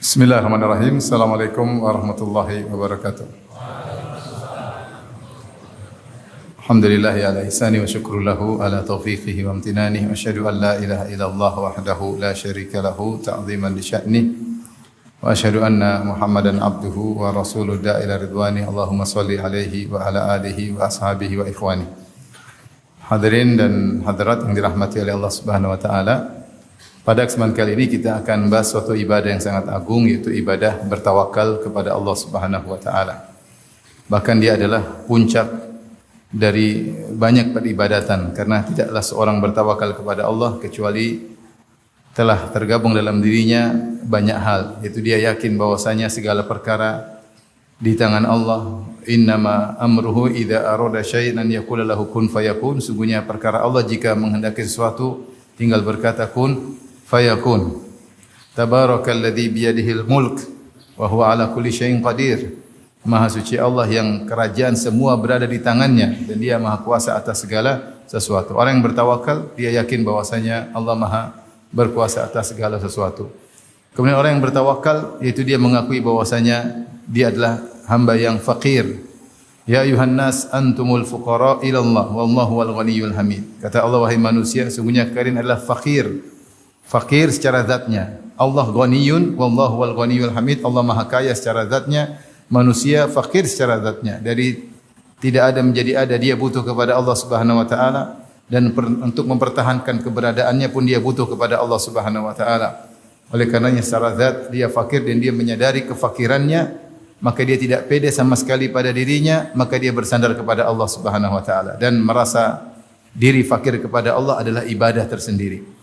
Bismillahirrahmanirrahim. Assalamualaikum warahmatullahi wabarakatuh. Alhamdulillahi ala ihsani wa syukru lahu ala taufiqihi wa amtinanihi wa asyhadu an la ilaha illallah wahdahu la syarika lahu ta'ziman li sya'ni wa asyhadu anna Muhammadan abduhu wa rasuluhu da'ila ridwani. Allahumma shalli alaihi wa ala alihi wa ashabihi wa ikhwani. Hadirin dan hadirat yang dirahmati oleh Allah Subhanahu wa taala. Pada kesempatan kali ini kita akan bahas suatu ibadah yang sangat agung, yaitu ibadah bertawakal kepada Allah Subhanahu wa taala. Bahkan dia adalah puncak dari banyak peribadatan, karena tidaklah seorang bertawakal kepada Allah kecuali telah tergabung dalam dirinya banyak hal, yaitu dia yakin bahwasanya segala perkara di tangan Allah. Innama amruhu idza arada syai'an an yaqula lahu kun fayakun. Sungguhnya perkara Allah jika menghendaki sesuatu tinggal berkata kun fayakun. Tabarakalladzi biyadihil mulk wa huwa ala kulli syai'in qadir. Maha suci Allah yang kerajaan semua berada di tangannya dan dia maha kuasa atas segala sesuatu. Orang yang bertawakal dia yakin bahwasanya Allah maha berkuasa atas segala sesuatu. Kemudian orang yang bertawakal yaitu dia mengakui bahwasanya dia adalah hamba yang fakir. Ya ayuhan nas antumul fuqara ila Allah wallahu wal ghaniyyul hamid. Kata Allah, wahai manusia, sungguhnya kalian adalah fakir. Fakir secara zatnya. Allah ghaniyun wallahu wal ghaniyyul hamid. Allah maha kaya secara zatnya, manusia fakir secara zatnya. Dari tidak ada menjadi ada, dia butuh kepada Allah Subhanahu wa taala, dan untuk mempertahankan keberadaannya pun dia butuh kepada Allah Subhanahu wa taala. Oleh karenanya secara zat dia fakir dan dia menyadari kefakirannya, maka dia tidak pede sama sekali pada dirinya, maka dia bersandar kepada Allah Subhanahu wa taala dan merasa diri fakir kepada Allah adalah ibadah tersendiri.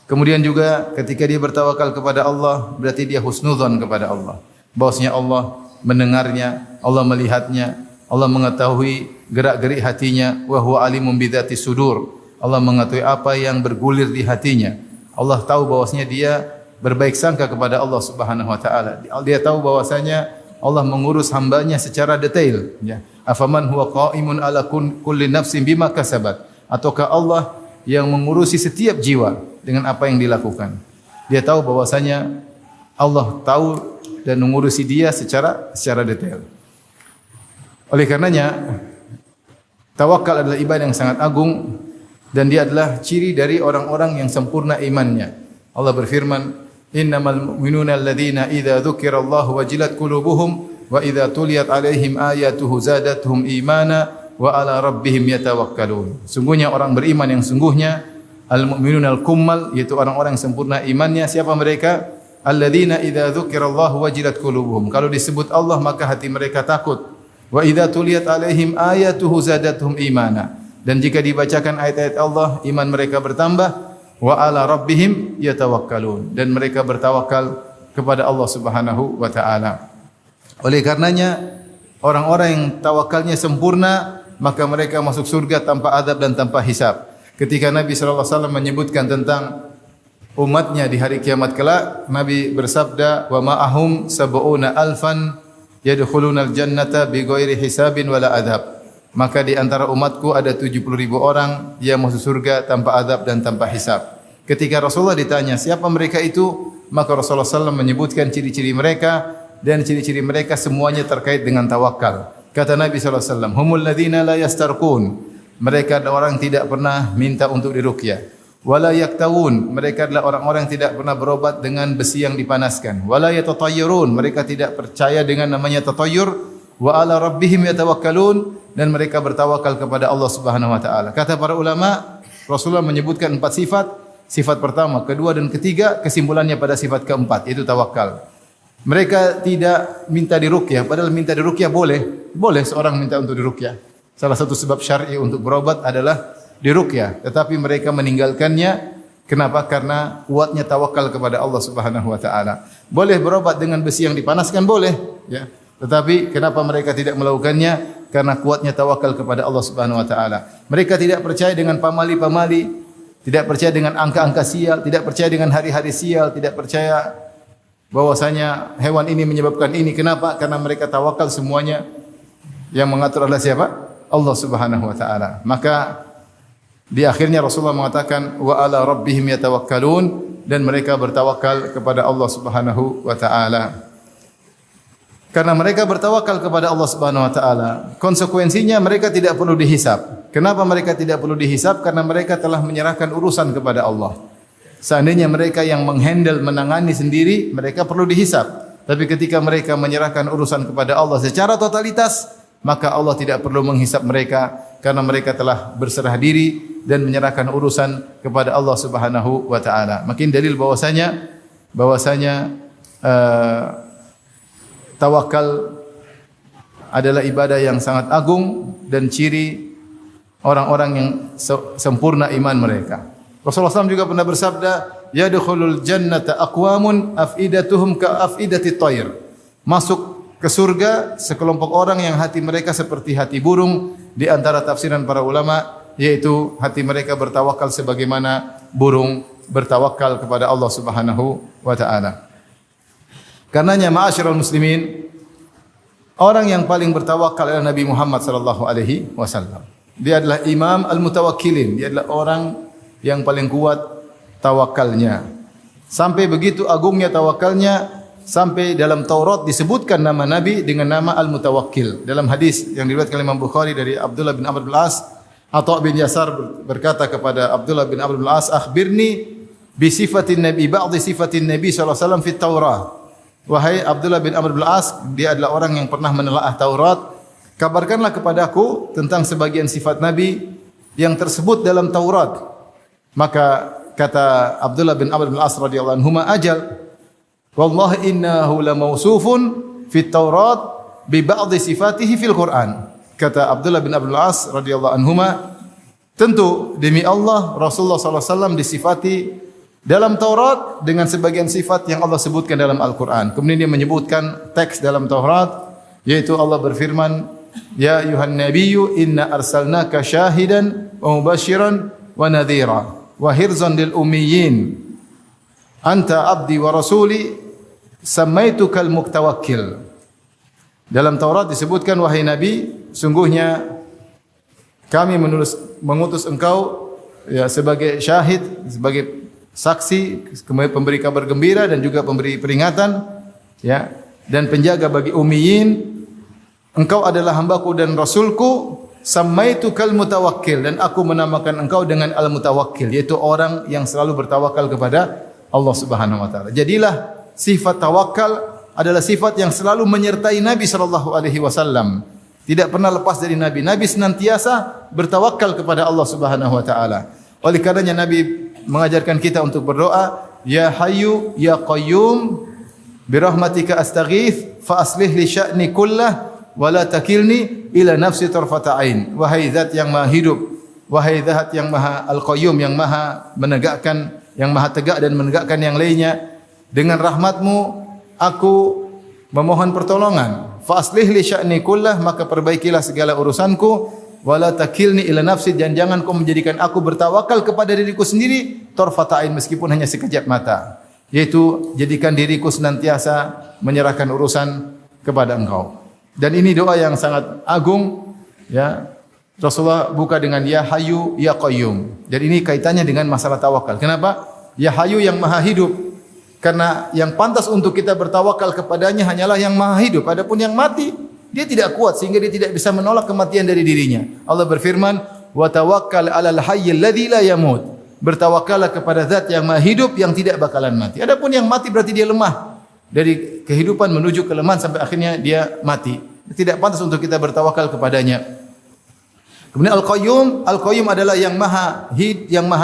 Kemudian juga ketika dia bertawakal kepada Allah, berarti dia husnudzon kepada Allah. Bahwasanya Allah mendengarnya, Allah melihatnya, Allah mengetahui gerak-gerik hatinya, wa huwa alimun bidzati sudur. Allah mengetahui apa yang bergulir di hatinya. Allah tahu bahwasanya dia berbaik sangka kepada Allah Subhanahu wa taala. Dia tahu bahwasanya Allah mengurus hambanya secara detail, ya. Afaman huwa qaimun ala kulli nafsin bima kasabat. Ataukah Allah yang mengurusi setiap jiwa dengan apa yang dilakukan. Dia tahu bahwasanya Allah tahu dan mengurusi dia secara detail. Oleh karenanya tawakal adalah ibadah yang sangat agung dan dia adalah ciri dari orang-orang yang sempurna imannya. Allah berfirman, innamal mu'minuna alladzina idza dzukirallahu wajilat qulubuhum wa idza tuliyat alaihim ayatuhu zadatuhum imana wa ala rabbihim yatawakkalun. Sungguhnya orang beriman yang sungguhnya, al-mu'minuna al-kummal, yaitu orang-orang yang sempurna imannya. Siapa mereka? Alladzina idza dzukirallahu wajilat qulubuhum. Kalau disebut Allah maka hati mereka takut. Wa idza tuliyat alaihim ayatuhu zadatuhum imana. Dan jika dibacakan ayat-ayat Allah, iman mereka bertambah. Wa ala rabbihim yatawakkalun. Dan mereka bertawakal kepada Allah Subhanahu wa taala. Oleh karenanya orang-orang yang tawakalnya sempurna, maka mereka masuk surga tanpa adab dan tanpa hisab. Ketika Nabi sallallahu alaihi wasallam menyebutkan tentang umatnya di hari kiamat kelak, Nabi bersabda, wa ma'ahum sab'una alfan yadkhulunal jannata bighairi hisabin wala adab. Maka di antara umatku ada 70.000 orang yang masuk surga tanpa adab dan tanpa hisab. Ketika Rasulullah ditanya siapa mereka itu, maka Rasulullah SAW menyebutkan ciri-ciri mereka, dan ciri-ciri mereka semuanya terkait dengan tawakal. Kata Nabi SAW, humul ladzina la yastarqun. Mereka adalah orang yang tidak pernah minta untuk diruqyah. Wala yaktawun. Mereka adalah orang-orang yang tidak pernah berobat dengan besi yang dipanaskan. Wala yatatayyurun. Mereka tidak percaya dengan namanya tatayyur. Wa ala rabbihim yatawakkalun. Dan mereka bertawakal kepada Allah Subhanahu wa taala. Kata para ulama, Rasulullah menyebutkan 4 sifat. Sifat pertama, kedua dan ketiga, kesimpulannya pada sifat keempat, yaitu tawakal. Mereka tidak minta diruqyah, padahal minta diruqyah boleh. Boleh seorang minta untuk diruqyah. Salah satu sebab syar'i untuk berobat adalah diruqyah, tetapi mereka meninggalkannya. Kenapa? Karena kuatnya tawakal kepada Allah Subhanahu wa taala. Boleh berobat dengan besi yang dipanaskan, boleh, ya. Tetapi kenapa mereka tidak melakukannya? Karena kuatnya tawakal kepada Allah Subhanahu wa taala. Mereka tidak percaya dengan pamali-pamali, tidak percaya dengan angka-angka sial, tidak percaya dengan hari-hari sial, tidak percaya bahwasanya hewan ini menyebabkan ini. Kenapa? Karena mereka tawakal semuanya yang mengatur adalah siapa? Allah Subhanahu wa taala. Maka di akhirnya Rasulullah mengatakan wa ala rabbihim yatawakkalun, dan mereka bertawakal kepada Allah Subhanahu wa taala. Karena mereka bertawakal kepada Allah Subhanahu wa taala, konsekuensinya mereka tidak perlu dihisab. Kenapa mereka tidak perlu dihisab? Karena mereka telah menyerahkan urusan kepada Allah. Seandainya mereka yang menghandle, menangani sendiri, mereka perlu dihisab. Tapi ketika mereka menyerahkan urusan kepada Allah secara totalitas, maka Allah tidak perlu menghisab mereka karena mereka telah berserah diri dan menyerahkan urusan kepada Allah Subhanahu wa taala. Makin dalil bahwasanya tawakal adalah ibadah yang sangat agung dan ciri orang-orang yang sempurna iman mereka. Rasulullah SAW juga pernah bersabda, "Yadkhulul jannata aqwamun afidatuhum ka afidati thair." Masuk ke surga sekelompok orang yang hati mereka seperti hati burung. Di antara tafsiran para ulama yaitu hati mereka bertawakal sebagaimana burung bertawakal kepada Allah Subhanahu wa taala. Karenanya ma'asyiral muslimin, orang yang paling bertawakal adalah Nabi Muhammad sallallahu alaihi wasallam. Dia adalah imam al-mutawakkilin, dia adalah orang yang paling kuat tawakalnya. Sampai begitu agungnya tawakalnya sampai dalam Taurat disebutkan nama Nabi dengan nama al-mutawakkil. Dalam hadis yang diriwayatkan oleh Imam Bukhari dari Abdullah bin Amr bin Al-As, Atha bin Yasar berkata kepada Abdullah bin Amr bin Al-As, "Akhbirni bi sifatin Nabi, ba'dhi sifatin Nabi sallallahu alaihi wasallam fi Taurah." Wahai Abdullah bin Amr bin Al-As, dia adalah orang yang pernah menelaah Taurat. Kabarkanlah kepadaku tentang sebagian sifat Nabi yang tersebut dalam Taurat. Maka kata Abdullah bin Amr bin Al-As radhiyallahu anhu, "Ajal, wallahi innahu lamausufun fit Taurat bi ba'dhi sifatihi fil Quran." Kata Abdullah bin Amr bin Al-As radhiyallahu anhu, tentu demi Allah Rasulullah sallallahu alaihi wasallam disifati dalam Taurat dengan sebagian sifat yang Allah sebutkan dalam Al-Quran. Kemudian dia menyebutkan teks dalam Taurat, yaitu Allah berfirman, "Ya ayuhan nabiyyu inna arsalnaka syahidan wa mubasyiran wa nadhira wa hirzan lil ummiyin. Anta abdi wa rasuli samaitukal mutawakkil." Dalam Taurat disebutkan, wahai Nabi, sungguhnya kami mengutus engkau ya sebagai syahid, sebagai saksi, kemudian pemberi kabar gembira dan juga pemberi peringatan, ya, dan penjaga bagi ummiyin. Engkau adalah hambaku dan rasulku, samaitukal mutawakkil, dan aku menamakan engkau dengan al-mutawakkil, yaitu orang yang selalu bertawakal kepada Allah Subhanahu wa taala. Jadilah sifat tawakal adalah sifat yang selalu menyertai Nabi sallallahu alaihi wasallam. Tidak pernah lepas dari Nabi. Nabi senantiasa bertawakal kepada Allah Subhanahu wa taala. Oleh karenanya Nabi mengajarkan kita untuk berdoa, "Ya Hayyu ya Qayyum bi rahmatika astaghits fa aslih li sya'ni kullah wa la takilni ila nafsi tarfata ain." Wahai zat yang maha hidup, wahai zat yang maha al-Qayyum, yang maha menegakkan, yang maha tegak dan menegakkan yang lainnya, dengan rahmatmu aku memohon pertolongan. Fa aslih li sya'ni kullah, maka perbaikilah segala urusanku. Wala takilni ila nafsi, dan jangan kau menjadikan aku bertawakal kepada diriku sendiri tarfata ain, meskipun hanya sekejap mata, yaitu jadikan diriku senantiasa menyerahkan urusan kepada engkau. Dan ini doa yang sangat agung, ya. Rasulullah buka dengan ya Hayyu ya Qayyum. Dan ini kaitannya dengan masalah tawakal. Kenapa? Ya Hayyu yang maha hidup. Karena yang pantas untuk kita bertawakal kepadanya hanyalah yang maha hidup. Adapun yang mati, dia tidak kuat sehingga dia tidak bisa menolak kematian dari dirinya. Allah berfirman, "Wa tawakkal 'alal hayyil ladzi la yamut." Bertawakallah kepada zat yang maha hidup yang tidak bakalan mati. Adapun yang mati berarti dia lemah. Dari kehidupan menuju kelemahan sampai akhirnya dia mati. Tidak pantas untuk kita bertawakal kepadanya. Kemudian Al-Qayyum adalah yang maha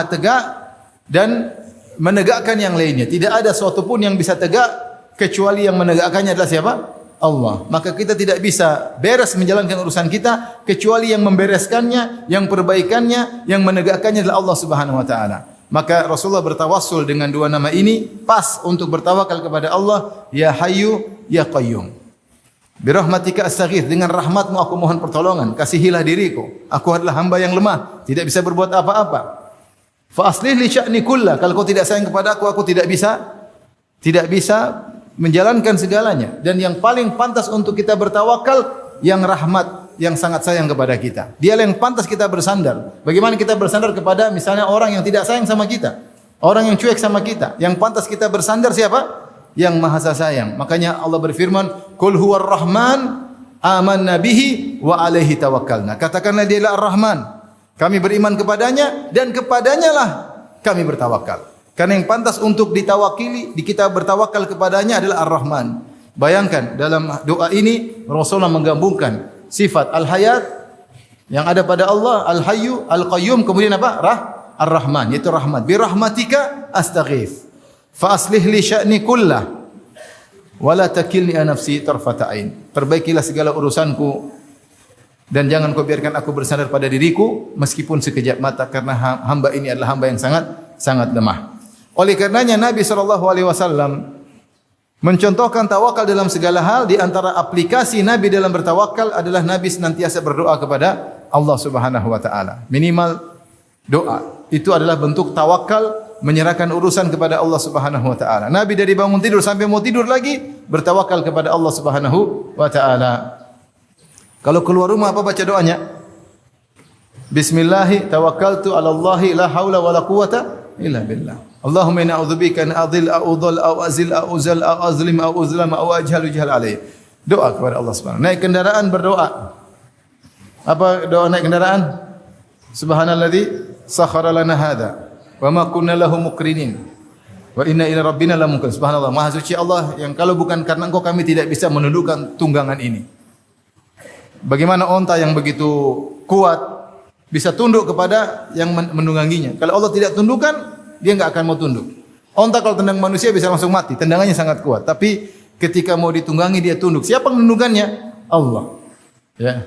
tegak dan menegakkan yang lainnya. Tidak ada sesuatu pun yang bisa tegak kecuali yang menegakkannya adalah siapa? Allah. Maka kita tidak bisa beres menjalankan urusan kita kecuali yang membereskannya, yang perbaikannya, yang menegakkannya adalah Allah Subhanahu wa taala. Maka Rasulullah bertawassul dengan dua nama ini pas untuk bertawakal kepada Allah, ya Hayyu ya Qayyum. Bi rahmatika astaghits, dengan rahmatmu aku mohon pertolongan, kasihilah diriku. Aku adalah hamba yang lemah, tidak bisa berbuat apa-apa. Fa aslih li sya'ni kullah, kalau kau tidak sayang kepada aku tidak bisa menjalankan segalanya. Dan yang paling pantas untuk kita bertawakal yang rahmat, yang sangat sayang kepada kita. Dialah yang pantas kita bersandar. Bagaimana kita bersandar kepada misalnya orang yang tidak sayang sama kita? Orang yang cuek sama kita, yang pantas kita bersandar siapa? Yang Maha Sayang. Makanya Allah berfirman, "Qul huwar rahman amanna bihi wa alaihi tawakkalna." Katakanlah dialah Ar-Rahman. Kami beriman kepadanya dan kepadanya lah kami bertawakal. Karena yang pantas untuk ditawakili, kita bertawakal kepadanya adalah Ar-Rahman. Bayangkan dalam doa ini Rasulullah menggabungkan sifat Al-Hayat yang ada pada Allah, Al-Hayyu, Al-Qayyum, kemudian apa? Ar-Rahman, yaitu rahmat. Bi rahmatika astaghith. Fa aslih li sya'ni kullah wa la takilni an nafsi tarfata ain. Perbaikilah segala urusanku dan jangan kau biarkan aku bersandar pada diriku meskipun sekejap mata, karena hamba ini adalah hamba yang sangat lemah. Oleh karenanya Nabi SAW mencontohkan tawakal dalam segala hal. Di antara aplikasi Nabi dalam bertawakal adalah Nabi senantiasa berdoa kepada Allah Subhanahu wa taala. Minimal doa itu adalah bentuk tawakal, menyerahkan urusan kepada Allah Subhanahu wa taala. Nabi dari bangun tidur sampai mau tidur lagi bertawakal kepada Allah Subhanahu wa taala. Kalau keluar rumah apa baca doanya? Bismillah tawakkaltu 'ala Allahi la haula wala quwata illa billah. Allahumma inna a'udzubika an adhil a'udhal aw azil aw uzal aw azlim aw uzlam aw ajhalu jahal alayhi. Doa kepada Allah Subhanahu. Naik kendaraan berdoa. Apa doa naik kendaraan? Subhanalladzi sakhkhara lana hadza wa ma kunna lahu muqrinin wa inna ila rabbina lamunqalibun. Subhanallah, maha suci Allah yang kalau bukan karena Engkau kami tidak bisa menundukkan tunggangan ini. Bagaimana onta yang begitu kuat bisa tunduk kepada yang menungganginya? Kalau Allah tidak tundukkan, dia enggak akan mau tunduk. Onta kalau tendang manusia bisa langsung mati, tendangannya sangat kuat. Tapi ketika mau ditunggangi dia tunduk. Siapa yang menundukkannya? Allah. Ya.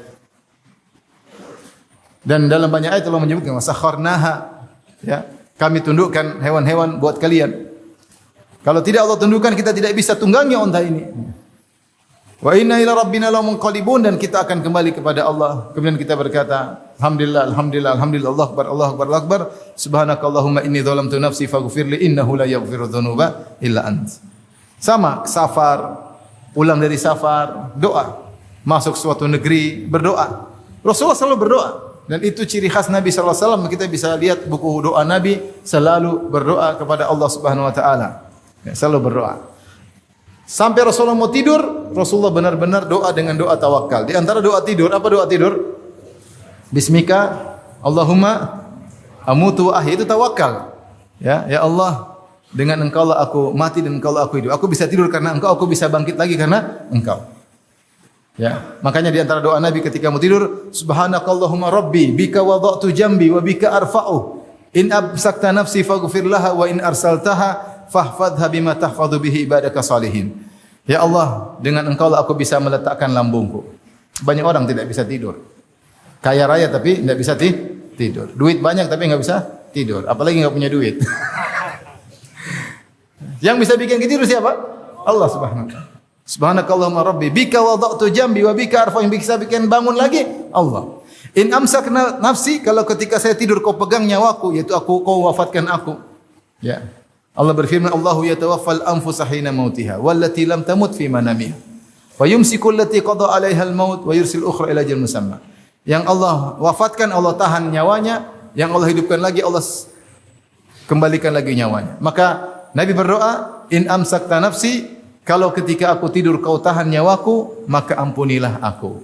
Dan dalam banyak ayat Allah menyebutkan wasakharnaha, ya, kami tundukkan hewan-hewan buat kalian. Kalau tidak Allah tundukkan, kita tidak bisa tunggangi onta ini. Wa inna ila rabbina lamunqalibun, dan kita akan kembali kepada Allah. Kemudian kita berkata, alhamdulillah, alhamdulillah, alhamdulillah, Allahu akbar, Allahu akbar, Allahu akbar. Subhanakallahumma inni dzalamtu nafsi faghfirli innahu la yaghfiru dzunuba illa ant. Sama safar, pulang dari safar, doa. Masuk suatu negeri, berdoa. Rasulullah selalu berdoa. Dan itu ciri khas Nabi SAW. Kita bisa lihat buku doa Nabi, selalu berdoa kepada Allah Subhanahu Wa Taala. Selalu berdoa. Sampai Rasulullah mau tidur, Rasulullah benar-benar doa dengan doa tawakal. Di antara doa tidur, apa doa tidur? Bismika, Allahumma amutu wa ahya, itu tawakal. Ya Allah, dengan Engkau lah aku mati dan Engkau lah aku hidup. Aku bisa tidur karena Engkau, aku bisa bangkit lagi karena Engkau. Ya, makanya di antara doa Nabi ketika mau tidur, subhanakallahumma rabbi bika wada'tu jambi wa bika arfa'u in absakta nafsi faghfir laha wa in arsaltaha fahfadha bima tahfadhu bihi ibadaka salihin. Ya Allah, dengan Engkau lah aku bisa meletakkan lambungku. Banyak orang tidak bisa tidur. Kaya raya tapi tidak bisa tidur. Duit banyak tapi enggak bisa tidur. Apalagi enggak punya duit. Yang bisa bikin tidur siapa? Allah Subhanahu wa taala. Subhanakallahumma rabbi bika wada'tu jambi wa bika arfa, yang bisa bikin bangun lagi Allah. In amsakna nafsi, kalau ketika saya tidur kau pegang nyawaku, yaitu kau wafatkan aku. Ya. Allah berfirman, Allahu yatawaffal anfusa hina mautiha wallati lam tamut fi manamiha wa yumsiku allati qada 'alaiha al-maut wa yursil ukhra ila ajalin musamma. Yang Allah wafatkan, Allah tahan nyawanya, yang Allah hidupkan lagi, Allah kembalikan lagi nyawanya. Maka Nabi berdoa, in amsakta nafsi, kalau ketika aku tidur kau tahan nyawaku, maka ampunilah aku.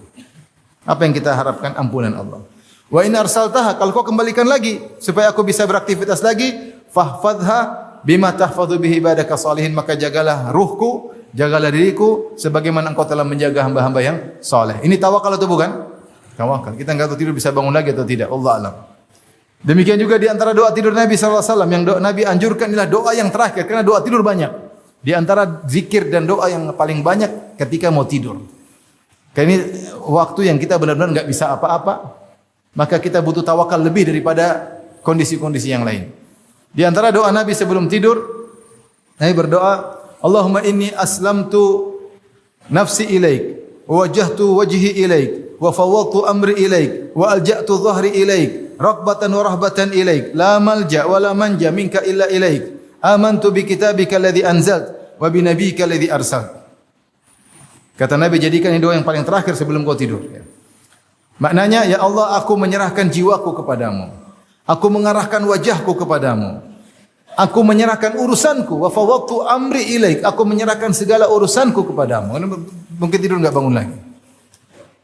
Apa yang kita harapkan? Ampunan Allah. Wa in arsaltaha, kalau kau kembalikan lagi supaya aku bisa beraktivitas lagi, fahfadha bima tahfadhu bihi ibadaka salihin, maka jagalah ruhku, jagalah diriku sebagaimana engkau telah menjaga hamba-hamba yang saleh. Ini tawakal atau bukan? Tawakal. Kita enggak tahu tidur bisa bangun lagi atau tidak, Allah alam. Demikian juga di antara doa tidur Nabi sallallahu alaihi wasallam yang Nabi anjurkan adalah doa yang terakhir, karena doa tidur banyak. Di antara zikir dan doa yang paling banyak ketika mau tidur. Karena ini waktu yang kita benar-benar enggak bisa apa-apa, maka kita butuh tawakal lebih daripada kondisi-kondisi yang lain. Di antara doa Nabi sebelum tidur, Nabi berdoa, Allahumma inni aslamtu nafsi ilaik, wa wajjahtu wajhi ilaik, wa fawwadtu amri ilaik, wa alja'tu dhahri ilaik, raghbatan wa rahbatan ilaik, la malja wa la manja minka illa ilaik. Amantu bi kitabika alladhi anzalt wa bi nabiyyika alladhi arsalt. Kata Nabi, jadikan ini doa yang paling terakhir sebelum kau tidur. Maknanya, ya Allah, aku menyerahkan jiwaku kepadamu. Aku mengarahkan wajahku kepadamu. Aku menyerahkan urusanku, wa fawwadtu amri ilaik. Aku menyerahkan segala urusanku kepadamu. Mungkin tidur enggak bangun lagi.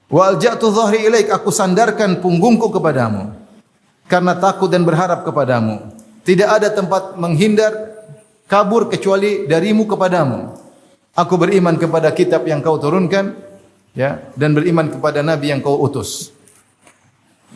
Wa alja'tu dhahri ilaik. Aku sandarkan punggungku kepadamu karena takut dan berharap kepadamu. Tidak ada tempat menghindar, kabur kecuali darimu kepadamu. Aku beriman kepada kitab yang kau turunkan, ya, dan beriman kepada nabi yang kau utus.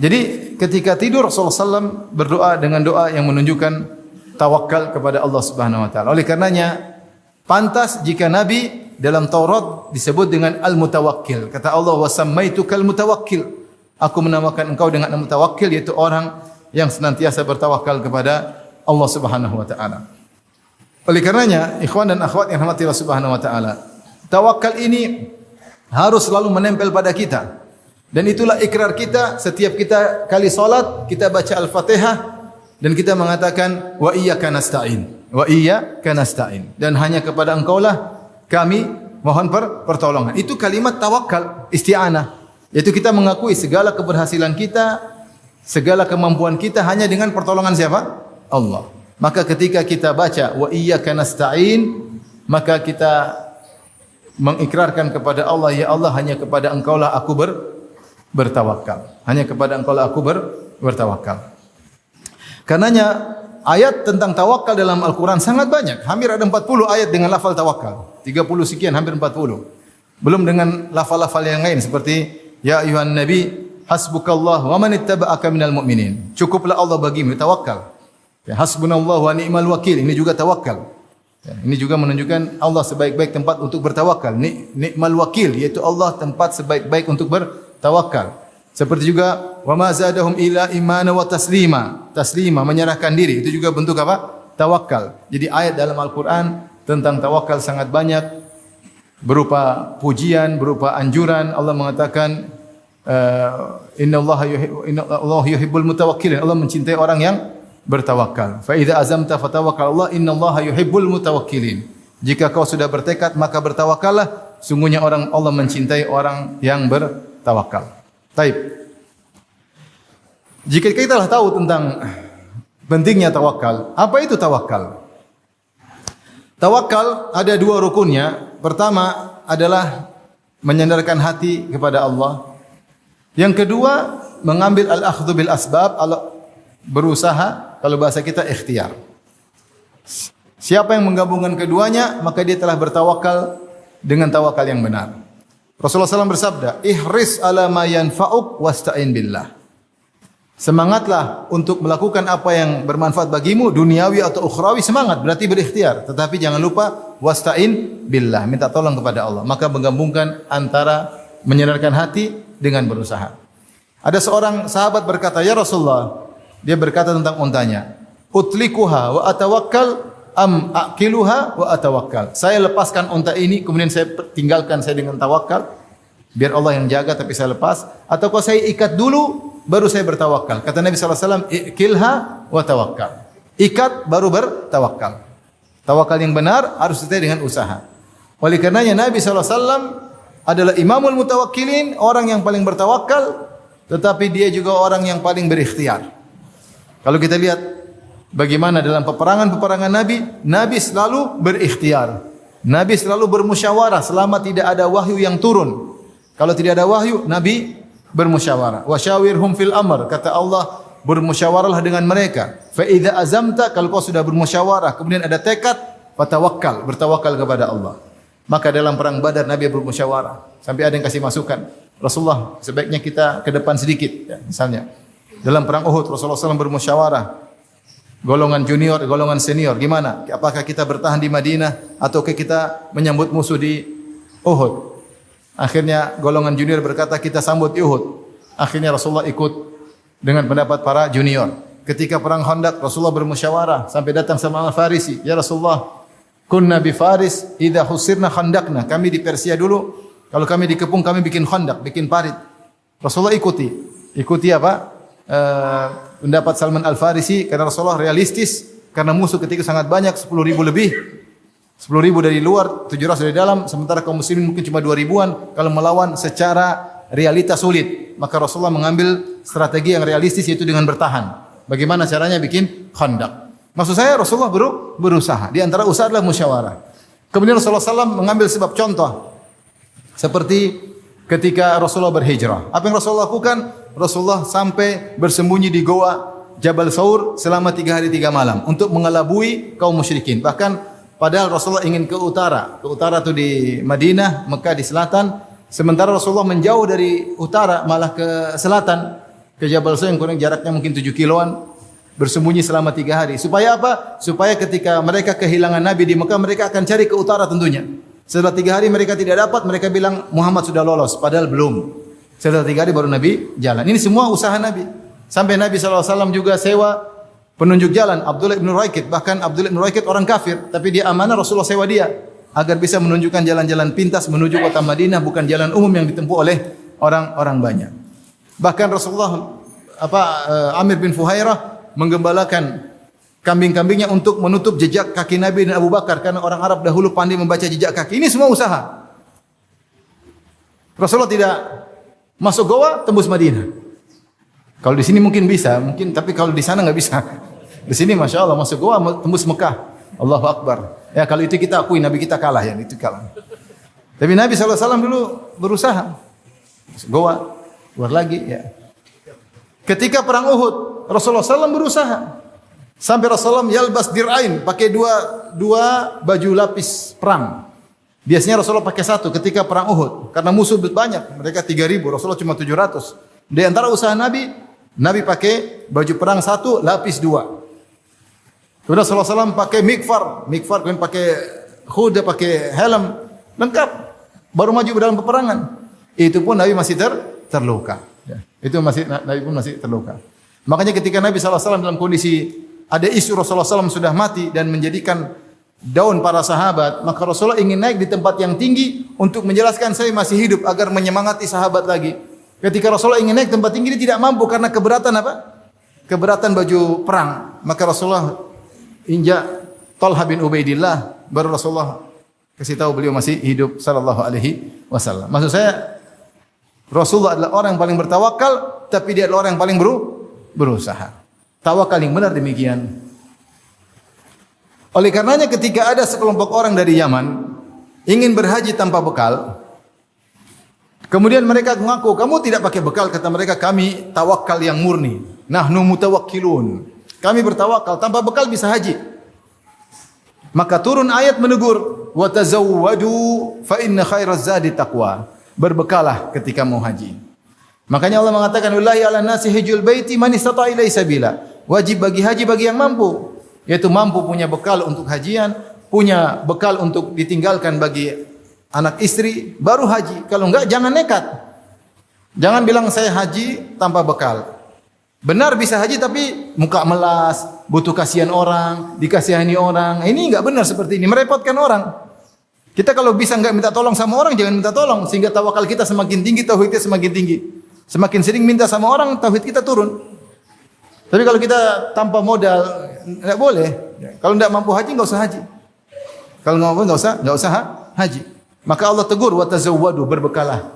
Jadi ketika tidur Rasulullah SAW berdoa dengan doa yang menunjukkan tawakal kepada Allah Subhanahu wa taala. Oleh karenanya pantas jika nabi dalam Taurat disebut dengan al-mutawakkil. Kata Allah, wa samaitukal mutawakkil. Aku menamakan engkau dengan al-mutawakkil, yaitu orang yang senantiasa bertawakal kepada Allah Subhanahu wa taala. Oleh karenanya ikhwan dan akhwat yang dirahmati Allah Subhanahu wa taala, tawakal ini harus selalu menempel pada kita. Dan itulah ikrar kita setiap kita kali salat, kita baca Al-Fatihah dan kita mengatakan wa iyyaka nasta'in. Wa iyyaka nasta'in. Dan hanya kepada Engkaulah kami mohon pertolongan. Itu kalimat tawakal, isti'anah. Yaitu kita mengakui segala keberhasilan kita, segala kemampuan kita hanya dengan pertolongan siapa? Allah. Maka ketika kita baca wa iyyaka nasta'in, maka kita mengikrarkan kepada Allah, ya Allah, hanya kepada Engkaulah aku bertawakal. Hanya kepada Engkaulah aku bertawakal. Karenanya ayat tentang tawakal dalam Al-Quran sangat banyak. Hampir ada 40 ayat dengan lafal tawakal. 30 sekian, hampir 40. Belum dengan lafal-lafal yang lain seperti ya ayuhan nabi hasbukallah wa man ittaba'aka minal mu'minin. Cukuplah Allah bagimu, tawakal. Ya, hasbunallah wa ni'mal wakil. Ini juga tawakal. Ya, ini juga menunjukkan Allah sebaik-baik tempat untuk bertawakal. Ni'mal wakil, yaitu Allah tempat sebaik-baik untuk bertawakal. Seperti juga wa ma zadahum ila imana wa taslima. Taslima, menyerahkan diri. Itu juga bentuk apa? Tawakal. Jadi ayat dalam Al-Quran tentang tawakal sangat banyak. Berupa pujian, berupa anjuran. Allah mengatakan inna Allah yuhibbul mutawakkilin. Allah mencintai orang yang bertawakal. Fa idza azamta fatawakkal Allah, innallaha yuhibbul mutawakkilin. Jika kau sudah bertekad maka bertawakallah, sungguhnya Allah mencintai orang yang bertawakal. Baik. Jika kita telah tahu tentang pentingnya tawakal, apa itu tawakal? Tawakal ada dua rukunnya. Pertama adalah menyandarkan hati kepada Allah. Yang kedua, mengambil al-akhdhu bil asbab, berusaha, kalau bahasa kita ikhtiar. Siapa yang menggabungkan keduanya, maka dia telah bertawakal dengan tawakal yang benar. Rasulullah SAW bersabda, ihris ala ma yanfa'uk wasta'in billah. Semangatlah untuk melakukan apa yang bermanfaat bagimu, duniawi atau ukhrawi, semangat, berarti berikhtiar. Tetapi jangan lupa, wasta'in billah, minta tolong kepada Allah. Maka menggabungkan antara menyendarkan hati dengan berusaha. Ada seorang sahabat berkata, ya Rasulullah, dia berkata tentang untanya, utlikuha wa atawakkal am aqiluha wa atawakkal. Saya lepaskan unta ini kemudian saya tinggalkan saya dengan tawakal, biar Allah yang jaga tapi saya lepas, ataukah saya ikat dulu baru saya bertawakal. Kata Nabi sallallahu alaihi wasallam, iqilha wa tawakkal. Ikat baru bertawakal. Tawakal yang benar harus disertai dengan usaha. Oleh karenanya Nabi sallallahu alaihi wasallam adalah imamul mutawakkilin, orang yang paling bertawakal, tetapi dia juga orang yang paling berikhtiar. Kalau kita lihat bagaimana dalam peperangan-peperangan Nabi, Nabi selalu berikhtiar. Nabi selalu bermusyawarah selama tidak ada wahyu yang turun. Kalau tidak ada wahyu, Nabi bermusyawarah. Wasyawirhum fil amr, kata Allah, bermusyawarahlah dengan mereka. Fa idza azamta, kalau kau sudah bermusyawarah, kemudian ada tekad, fatawakkal, bertawakal kepada Allah. Maka dalam perang Badar Nabi bermusyawarah sampai ada yang kasih masukan, Rasulullah sebaiknya kita ke depan sedikit, ya, misalnya. Dalam perang Uhud Rasulullah SAW bermusyawarah, golongan junior, golongan senior, gimana? Apakah kita bertahan di Madinah atau kita menyambut musuh di Uhud? Akhirnya golongan junior berkata kita sambut di Uhud. Akhirnya Rasulullah ikut dengan pendapat para junior. Ketika perang Khandaq Rasulullah bermusyawarah sampai datang sama Al-Farisi, ya Rasulullah, kunna bi Faris idza husirna khandaqna. Kami di Persia dulu, kalau kami dikepung kami bikin khandaq, bikin parit. Rasulullah ikuti apa? Pendapat Salman Al-Farisi, karena Rasulullah realistis, karena musuh ketika sangat banyak, 10.000 lebih. 10.000 dari luar, 700 dari dalam, sementara kaum muslimin mungkin cuma 2.000-an. Kalau melawan secara realitas sulit, maka Rasulullah mengambil strategi yang realistis, yaitu dengan bertahan. Bagaimana caranya bikin khandaq? Maksud saya Rasulullah berusaha. Di antara usaha adalah musyawarah. Kemudian Rasulullah SAW mengambil sebab contoh. Seperti ketika Rasulullah berhijrah. Apa yang Rasulullah lakukan? Rasulullah sampai bersembunyi di goa Jabal Saur selama 3 hari 3 malam untuk mengelabui kaum musyrikin. Bahkan padahal Rasulullah ingin ke utara. Ke utara itu di Madinah, Mekah di selatan. Sementara Rasulullah menjauh dari utara malah ke selatan. Ke Jabal Saur yang kurang jaraknya mungkin 7 kiloan. Bersembunyi selama 3 hari. Supaya apa? Supaya ketika mereka kehilangan Nabi di Mekah, mereka akan cari ke utara tentunya. Setelah 3 hari mereka tidak dapat, mereka bilang Muhammad sudah lolos. Padahal belum. Setelah 3 hari baru Nabi jalan. Ini semua usaha Nabi. Sampai Nabi SAW juga sewa penunjuk jalan Abdullah bin Raikid. Bahkan Abdullah bin Raikid orang kafir, tapi dia amanah, Rasulullah sewa dia agar bisa menunjukkan jalan-jalan pintas menuju kota Madinah, bukan jalan umum yang ditempuh oleh orang-orang banyak. Bahkan Rasulullah Amir bin Fuhairah menggembalakan kambing-kambingnya untuk menutup jejak kaki Nabi dan Abu Bakar karena orang Arab dahulu pandai membaca jejak kaki. Ini semua usaha. Rasulullah tidak masuk goa tembus Madinah. Kalau di sini mungkin bisa, tapi kalau di sana nggak bisa. Di sini masya Allah masuk goa tembus Mekah. Allahu Akbar. Ya kalau itu kita akui Nabi kita kalah ya, itu kalah. Tapi Nabi SAW dulu berusaha. Masuk goa, keluar lagi ya. Ketika perang Uhud, Rasulullah SAW berusaha. Sampai Rasulullah yalbas dir'ain, pakai dua baju lapis perang. Biasanya Rasulullah pakai satu ketika perang Uhud. Karena musuh banyak, mereka 3.000, Rasulullah cuma 700. Di antara usaha Nabi pakai baju perang satu, lapis 2. Kemudian Rasulullah SAW pakai mikfar, kemudian pakai khuda, pakai helm, lengkap. Baru maju dalam peperangan. Itu pun Nabi masih terluka. Ya. Nabi pun masih terluka. Makanya ketika Nabi SAW dalam kondisi ada isu Rasulullah SAW sudah mati dan menjadikan daun para sahabat, maka Rasulullah ingin naik di tempat yang tinggi untuk menjelaskan saya masih hidup agar menyemangati sahabat lagi. Ketika Rasulullah ingin naik tempat tinggi, dia tidak mampu karena keberatan apa? Keberatan baju perang. Maka Rasulullah injak Talha bin Ubaidillah, baru Rasulullah kasih tahu beliau masih hidup sallallahu alaihi wasallam. Maksud saya Rasulullah adalah orang yang paling bertawakal, tapi dia adalah orang yang paling berusaha. Tawakal yang benar demikian. Oleh karenanya ketika ada sekelompok orang dari Yaman ingin berhaji tanpa bekal, kemudian mereka mengaku, kamu tidak pakai bekal. Kata mereka, kami tawakal yang murni. Nahnu mutawakkilun. Kami bertawakal, tanpa bekal bisa haji. Maka turun ayat menegur, wa tazawwadu fa inna khairaz zadi taqwa. Berbekalah ketika mau haji. Makanya Allah mengatakan, wallahi ala nasi hijjul baiti man istata'a ilaihi sabila. Wajib bagi haji bagi yang mampu, yaitu mampu punya bekal untuk hajian, punya bekal untuk ditinggalkan bagi anak istri, baru haji. Kalau enggak, jangan nekat. Jangan bilang saya haji tanpa bekal. Benar bisa haji tapi muka melas, butuh kasihan orang, dikasihani orang. Ini enggak benar seperti ini, merepotkan orang. Kita kalau bisa enggak minta tolong sama orang, jangan minta tolong. Sehingga tawakal kita semakin tinggi, tauhidnya semakin tinggi. Semakin sering minta sama orang, tauhid kita turun. Tapi kalau kita tanpa modal, enggak boleh. Kalau enggak mampu haji, enggak usah haji. Kalau enggak mampu, enggak usah haji. Maka Allah tegur, wa tazawwadu, berbekalah.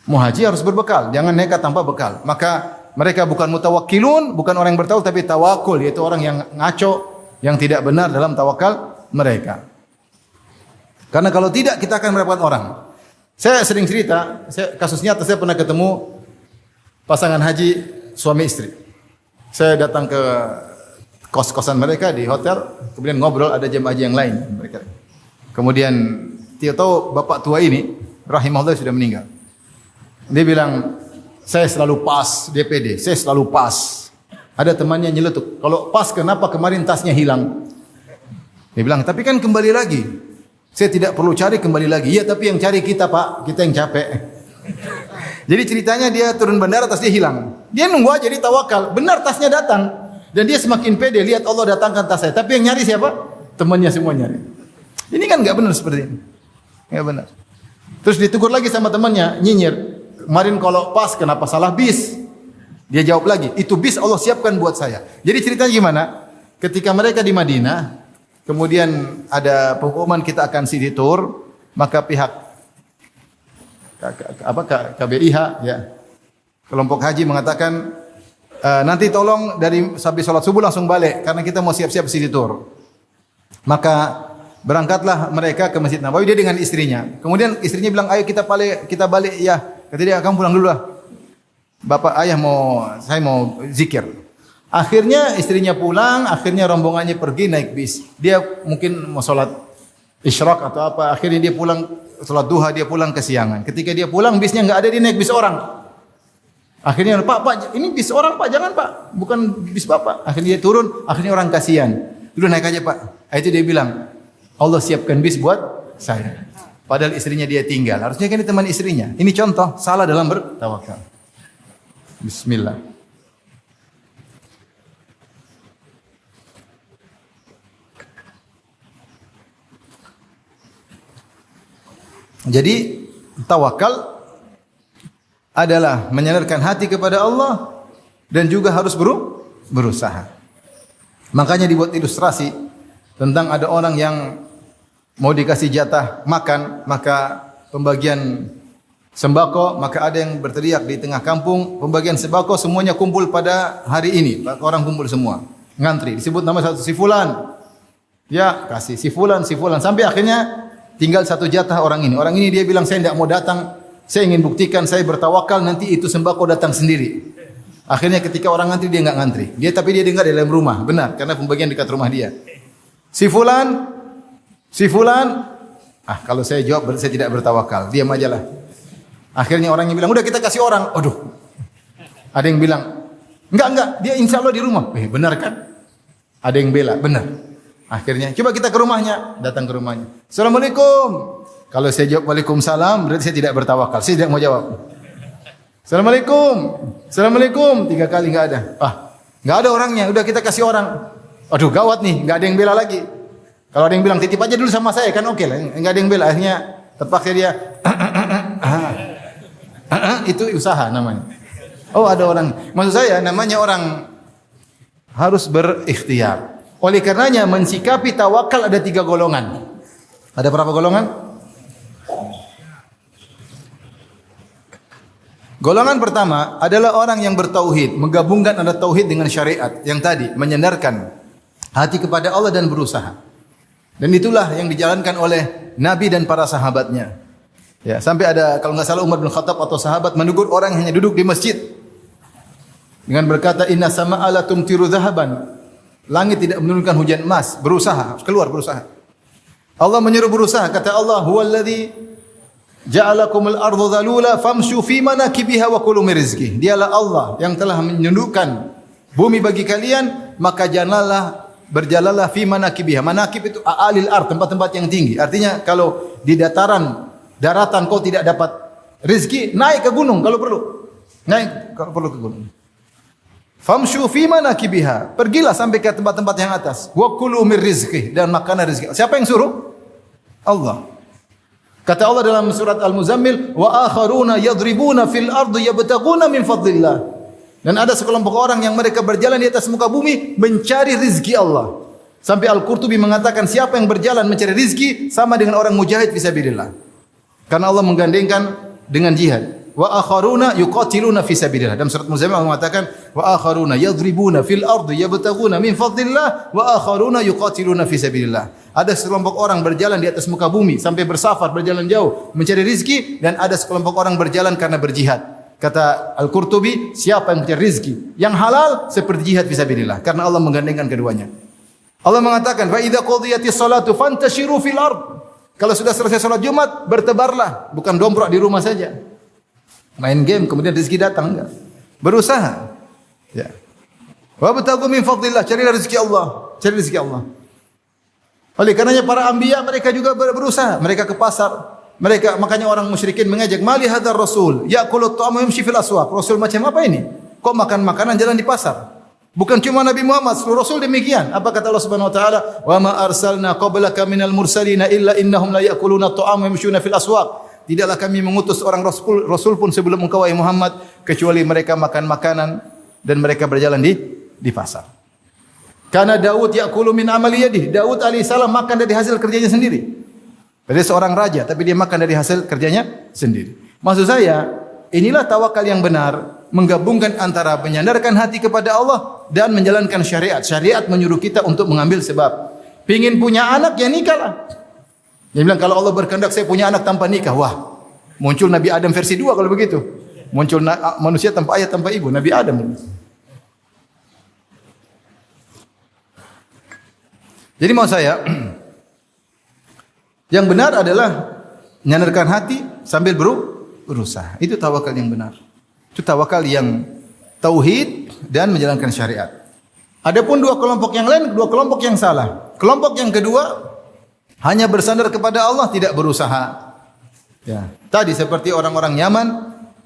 Mau haji harus berbekal, jangan nekat tanpa bekal. Maka mereka bukan mutawakkilun, bukan orang yang bertawakal, tapi tawakul, yaitu orang yang ngaco, yang tidak benar dalam tawakal mereka. Karena kalau tidak, kita akan merepotkan orang. Saya sering cerita, kasus nyata, saya pernah ketemu pasangan haji suami istri. Saya datang ke kos-kosan mereka di hotel, kemudian ngobrol, ada jemaah haji yang lain. Kemudian dia tahu bapak tua ini, rahimahullah sudah meninggal. Dia bilang, saya selalu pas, DPD, saya selalu pas. Ada temannya nyeletuk, kalau pas kenapa kemarin tasnya hilang? Dia bilang, tapi kan kembali lagi. Saya tidak perlu cari, kembali lagi. Iya, tapi yang cari kita Pak, kita yang capek. Jadi ceritanya dia turun bandara, tas dia hilang. Dia nunggu aja, dia tawakal. Benar tasnya datang. Dan dia semakin pede, lihat Allah datangkan tas saya. Tapi yang nyari siapa? Temannya semua nyari. Ini kan enggak benar seperti ini. Enggak benar. Terus ditegur lagi sama temannya, nyinyir. Kemarin kalau pas, kenapa salah bis? Dia jawab lagi, itu bis Allah siapkan buat saya. Jadi ceritanya gimana? Ketika mereka di Madinah, kemudian ada pengumuman kita akan city tour, maka pihak KBIH ya, kelompok haji mengatakan nanti tolong dari habis sholat subuh langsung balik karena kita mau siap-siap City Tour. Maka berangkatlah mereka ke Masjid Nabawi dia dengan istrinya. Kemudian istrinya bilang, "Ayo kita balik ya." Kata dia, "Kamu pulang dulu lah. Bapak ayah saya mau zikir." Akhirnya istrinya pulang, akhirnya rombongannya pergi naik bis. Dia mungkin mau sholat isyraq atau apa, akhirnya dia pulang sholat duha, dia pulang kesiangan. Ketika dia pulang bisnya enggak ada, dia naik bis orang. Akhirnya, Pak, ini bis orang Pak, jangan Pak, bukan bis Bapak. Akhirnya dia turun, akhirnya orang kasihan. Dulu naik aja Pak. Itu dia bilang, Allah siapkan bis buat saya. Padahal istrinya dia tinggal. Harusnya kan ini teman istrinya. Ini contoh salah dalam bertawakal. Bismillah. Jadi tawakal adalah menyandarkan hati kepada Allah dan juga harus berusaha. Makanya dibuat ilustrasi tentang ada orang yang mau dikasih jatah makan, maka pembagian sembako, maka ada yang berteriak di tengah kampung, pembagian sembako semuanya kumpul pada hari ini. Orang kumpul semua, ngantri, disebut nama satu si fulan. Ya, kasih si fulan sampai akhirnya tinggal satu jatah orang ini. Orang ini dia bilang, "Saya tidak mau datang. Saya ingin buktikan saya bertawakal, nanti itu sembako datang sendiri." Akhirnya ketika orang ngantri dia enggak ngantri. Tapi dia dengar di dalam rumah. Benar, karena pembagian dekat rumah dia. Si fulan, kalau saya jawab saya tidak bertawakal. Diam aja lah. Akhirnya orangnya bilang, "Udah kita kasih orang." Aduh. Ada yang bilang, "Enggak, dia insya Allah di rumah." Benar kan? Ada yang bela, benar. Akhirnya, "Coba kita ke rumahnya." Datang ke rumahnya. "Assalamualaikum." Kalau saya jawab Waalaikumsalam, berarti saya tidak bertawakal. Saya tidak mau jawab. Assalamualaikum. 3 kali enggak ada. Enggak ada orangnya. Udah kita kasih orang. Aduh, gawat nih, enggak ada yang bela lagi. Kalau ada yang bilang titip aja dulu sama saya kan oke lah. Enggak ada yang bela. Akhirnya terpaksa dia itu usaha namanya. Oh, ada orang. Maksud saya namanya orang harus berikhtiar. Oleh karenanya mensikapi tawakal ada 3 golongan. Ada berapa golongan? Golongan pertama adalah orang yang bertauhid, menggabungkan antara tauhid dengan syariat yang tadi, menyandarkan hati kepada Allah dan berusaha. Dan itulah yang dijalankan oleh Nabi dan para sahabatnya. Ya, sampai ada kalau enggak salah Umar bin Khattab atau sahabat menegur orang yang hanya duduk di masjid dengan berkata, "Inna sama'a la tumtiru dhahaban." Langit tidak menurunkan hujan emas, berusaha, keluar berusaha. Allah menyuruh berusaha, kata Allah, "Huwallazi ja'alakumul ardu dhalula famshu fi manakibiha wa kulu min rizqih." Dialah Allah yang telah menundukkan bumi bagi kalian, maka berjalanlah fi manakibiha. Manakib itu a'alil ard, tempat-tempat yang tinggi. Artinya kalau di daratan kau tidak dapat rezeki, naik ke gunung kalau perlu. Naik kalau perlu ke gunung. Famshu fi manakibiha. Pergilah sampai ke tempat-tempat yang atas. Wa kulu min rizqih, dan makanlah rezeki. Siapa yang suruh? Allah. Kata Allah dalam surat Al-Muzammil, "Wa akharuna yadribuna fil ardi yabtaguna min fadlillah." Dan ada sekelompok orang yang mereka berjalan di atas muka bumi mencari rizki Allah. Sampai Al-Qurtubi mengatakan siapa yang berjalan mencari rizki sama dengan orang mujahid fisabilillah. Karena Allah menggandengkan dengan jihad. Wa akharuna yuqatiluna fisabilillah. Dalam surat Muzammil Allah mengatakan, "Wa akharuna yadribuna fil ardi yabtaguna min fadlillah wa akharuna yuqatiluna fisabilillah." Ada sekelompok orang berjalan di atas muka bumi sampai bersafar, berjalan jauh mencari rizki, dan ada sekelompok orang berjalan karena berjihad. Kata Al-Qurtubi, siapa yang mencari rizki yang halal seperti jihad fisabilillah, karena Allah menggandengkan keduanya. Allah mengatakan, "Fa idza qudiyatis salatu fantashiru fil ard." Kalau sudah selesai salat Jumat, bertebarlah, bukan domprok di rumah saja. Main game kemudian rezeki datang, enggak. Berusaha. Ya. Wa batagu min fadlillah, carilah rezeki Allah, cari rezeki Allah. Oleh karenanya para anbiya mereka juga berusaha, mereka ke pasar. Makanya orang musyrikin mengajak, "Mali hadzal rasul ya'kulu at-ta'ama yamshi fil aswaq." Rasul macam apa ini? Kok makan makanan jalan di pasar? Bukan cuma Nabi Muhammad, seluruh rasul demikian. Apa kata Allah Subhanahu wa taala? "Wa ma arsalna qablaka minal mursalina illa innahum la ya'kuluna at-ta'ama yamshuna fil aswaq." Tidaklah kami mengutus orang rasul pun sebelum engkau wahai Muhammad kecuali mereka makan makanan dan mereka berjalan di pasar. Karena Daud ya'kulu min amali yadihi. Daud alaihissalam makan dari hasil kerjanya sendiri. Dia seorang raja tapi dia makan dari hasil kerjanya sendiri. Maksud saya, inilah tawakal yang benar. menggabungkan antara menyandarkan hati kepada Allah dan menjalankan syariat. Syariat menyuruh kita untuk mengambil sebab. Pingin punya anak, ya nikahlah. Dia bilang kalau Allah berkehendak saya punya anak tanpa nikah, wah, muncul Nabi Adam versi 2 kalau begitu. Muncul manusia tanpa ayah tanpa ibu, Nabi Adam. Jadi mau saya, yang benar adalah menyandarkan hati sambil berusaha. Itu tawakal yang benar. Itu tawakal yang tauhid dan menjalankan syariat. Adapun dua kelompok yang lain, dua kelompok yang salah. Kelompok yang kedua hanya bersandar kepada Allah, tidak berusaha. Ya. Tadi seperti orang-orang Yaman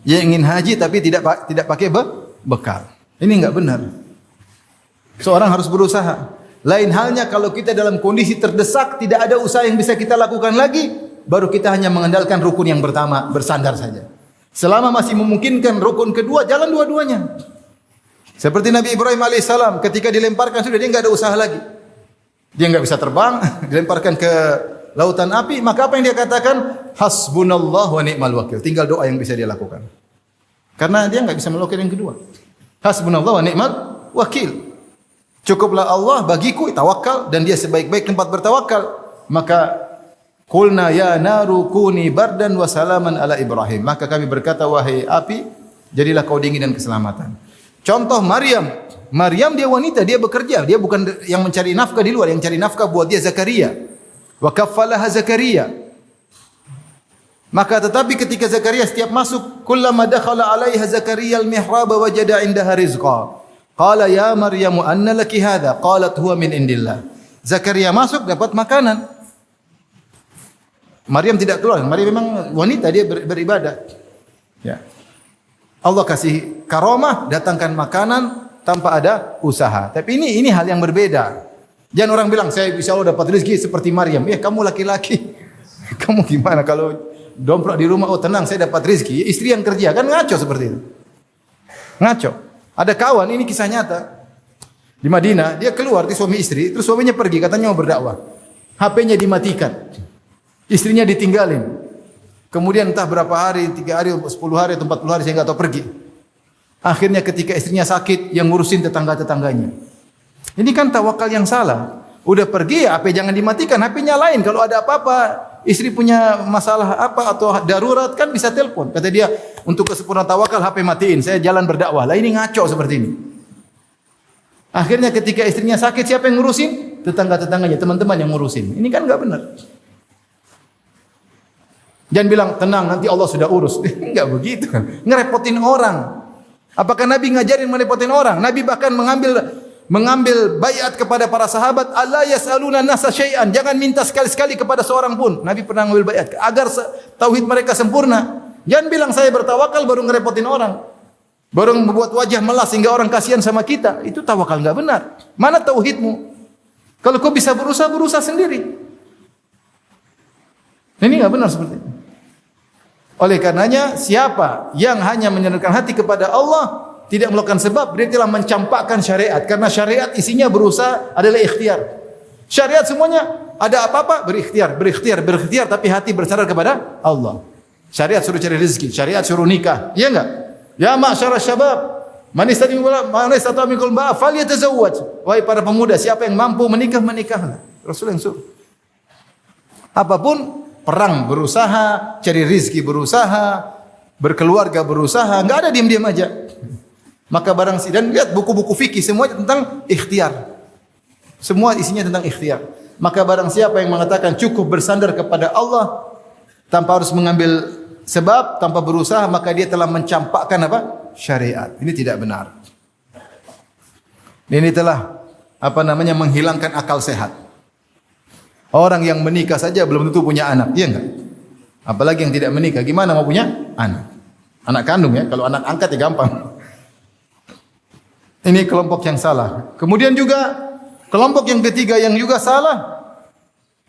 yang ingin haji tapi tidak pakai bekal. Ini enggak benar. Seorang harus berusaha. Lain halnya kalau kita dalam kondisi terdesak, tidak ada usaha yang bisa kita lakukan lagi, baru kita hanya mengandalkan rukun yang pertama, bersandar saja. Selama masih memungkinkan rukun kedua, jalan dua-duanya. Seperti Nabi Ibrahim alaihissalam, ketika dilemparkan sudah dia enggak ada usaha lagi. Dia enggak bisa terbang, dilemparkan ke lautan api, maka apa yang dia katakan? Hasbunallah wa ni'mal wakil. Tinggal doa yang bisa dia lakukan. Karena dia enggak bisa melakukan yang kedua. Hasbunallah wa ni'mal wakil. Cukuplah Allah bagiku tawakal dan dia sebaik-baik tempat bertawakal. Maka qulna ya naru kuni bardan wa salaman ala Ibrahim. Maka kami berkata wahai api, jadilah kau dingin dan keselamatan. Contoh Maryam. Maryam dia wanita, dia bekerja, dia bukan yang mencari nafkah di luar, yang cari nafkah buat dia Zakaria. Wa kaffalaha Zakaria. Maka tetapi ketika Zakaria setiap masuk, kullama dakhala 'alaiha Zakaria al-mihrab wajada 'indaha rizqa. Qala ya Maryamu anna laki hadha? Qalat huwa min indillah. Zakaria masuk dapat makanan. Maryam tidak keluar. Maryam memang wanita, dia beribadah. Ya. Allah kasih karomah, datangkan makanan tanpa ada usaha. Tapi ini hal yang berbeda. Jangan orang bilang saya insya Allah dapat rezeki seperti Maryam. Ya kamu laki-laki. Kamu gimana kalau domprak di rumah, oh tenang saya dapat rezeki. Istri yang kerja kan ngaco seperti itu. Ngaco. Ada kawan, ini kisah nyata. Di Madinah, dia keluar di suami istri, terus suaminya pergi katanya mau berdakwah. HP-nya dimatikan. Istrinya ditinggalin. Kemudian entah berapa hari, 3 hari, 10 hari, atau 40 hari saya enggak tahu pergi. Akhirnya ketika istrinya sakit, yang ngurusin tetangga-tetangganya. Ini kan tawakal yang salah. Udah pergi, HP jangan dimatikan, HP nyalain. Kalau ada apa-apa, istri punya masalah apa atau darurat kan bisa telepon. Kata dia, untuk kesempurnaan tawakal HP matiin, saya jalan berdakwah. Lah ini ngaco seperti ini. Akhirnya ketika istrinya sakit, siapa yang ngurusin? Tetangga-tetangganya, teman-teman yang ngurusin. Ini kan enggak benar. Jangan bilang tenang nanti Allah sudah urus. Enggak begitu kan. Ngerepotin orang. Apakah Nabi ngajarin merepotin orang? Nabi bahkan mengambil bayat kepada para sahabat, alla yasaluna nasa syai'an. Jangan minta sekali-sekali kepada seorang pun. Nabi pernah mengambil bayat agar tauhid mereka sempurna. Jangan bilang saya bertawakal baru ngerepotin orang. Baru membuat wajah melas sehingga orang kasihan sama kita. Itu tawakal enggak benar. Mana tauhidmu? Kalau kau bisa berusaha sendiri. Ini enggak benar seperti itu. Oleh karenanya siapa yang hanya menyandarkan hati kepada Allah, tidak melakukan sebab, dia telah mencampakkan syariat. Karena syariat isinya berusaha adalah ikhtiar. Syariat semuanya ada apa-apa berikhtiar, tapi hati bersandar kepada Allah. Syariat suruh cari rezeki, syariat suruh nikah, iya enggak? Ya ma'syara syabab, man istata'a minkum ba'a falyatazawwaj. Wahai para pemuda, siapa yang mampu menikah, menikahlah. Rasul yang suruh. Apapun, perang berusaha, cari rezeki berusaha, berkeluarga berusaha, enggak ada diam-diam aja. Maka barang dan lihat buku-buku fikih semua tentang ikhtiar. Semua isinya tentang ikhtiar. Maka barang siapa yang mengatakan cukup bersandar kepada Allah tanpa harus mengambil sebab, tanpa berusaha, maka dia telah mencampakkan apa? Syariat. Ini tidak benar. Ini telah menghilangkan akal sehat. Orang yang menikah saja belum tentu punya anak, iya enggak? Apalagi yang tidak menikah, gimana mau punya anak? Anak kandung ya, kalau anak angkat ya gampang. Ini kelompok yang salah. Kemudian juga kelompok yang ketiga yang juga salah.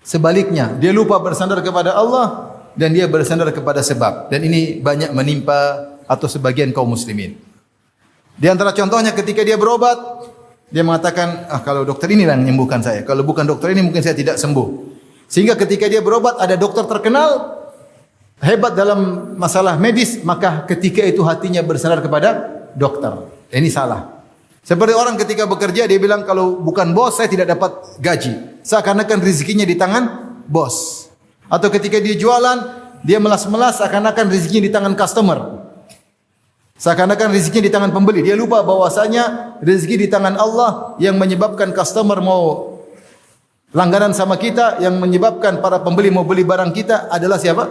Sebaliknya, dia lupa bersandar kepada Allah dan dia bersandar kepada sebab. Dan ini banyak menimpa atau sebagian kaum muslimin. Di antara contohnya ketika dia berobat, dia mengatakan, kalau dokter ini yang menyembuhkan saya. Kalau bukan dokter ini mungkin saya tidak sembuh. Sehingga ketika dia berobat ada dokter terkenal hebat dalam masalah medis, maka ketika itu hatinya bersandar kepada dokter. Ini salah. Seperti orang ketika bekerja dia bilang kalau bukan bos saya tidak dapat gaji. Seakan-akan rezekinya di tangan bos. Atau ketika dia jualan dia melas-melas seakan-akan rezekinya di tangan customer. Seakan-akan rezekinya di tangan pembeli. Dia lupa bahwasanya rezeki di tangan Allah yang menyebabkan customer mau langganan sama kita, yang menyebabkan para pembeli mau beli barang kita adalah siapa?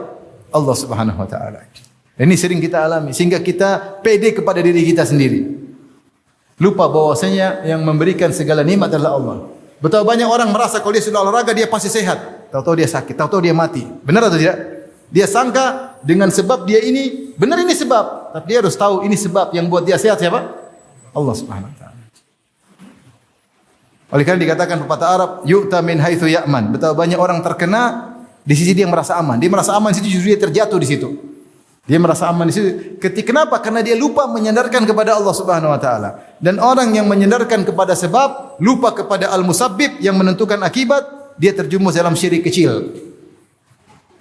Allah Subhanahu wa taala. Ini sering kita alami sehingga kita pede kepada diri kita sendiri. Lupa bahwasanya yang memberikan segala nikmat adalah Allah. Betapa banyak orang merasa kalau dia sudah olahraga dia pasti sehat. Tahu-tahu dia sakit, tahu-tahu dia mati. Benar atau tidak? Dia sangka dengan sebab dia ini, benar ini sebab. Tapi dia harus tahu ini sebab yang buat dia sehat siapa? Allah Subhanahu wa taala. Oleh karena dikatakan pepatah Arab, yu'ta min haitsu ya'man. Betapa banyak orang terkena di sisi dia merasa aman. Dia merasa aman di situ justru dia terjatuh di situ. Dia merasa aman di situ. Kenapa? Karena dia lupa menyandarkan kepada Allah Subhanahu wa taala. Dan orang yang menyandarkan kepada sebab, lupa kepada al-musabbib yang menentukan akibat, dia terjumus dalam syirik kecil.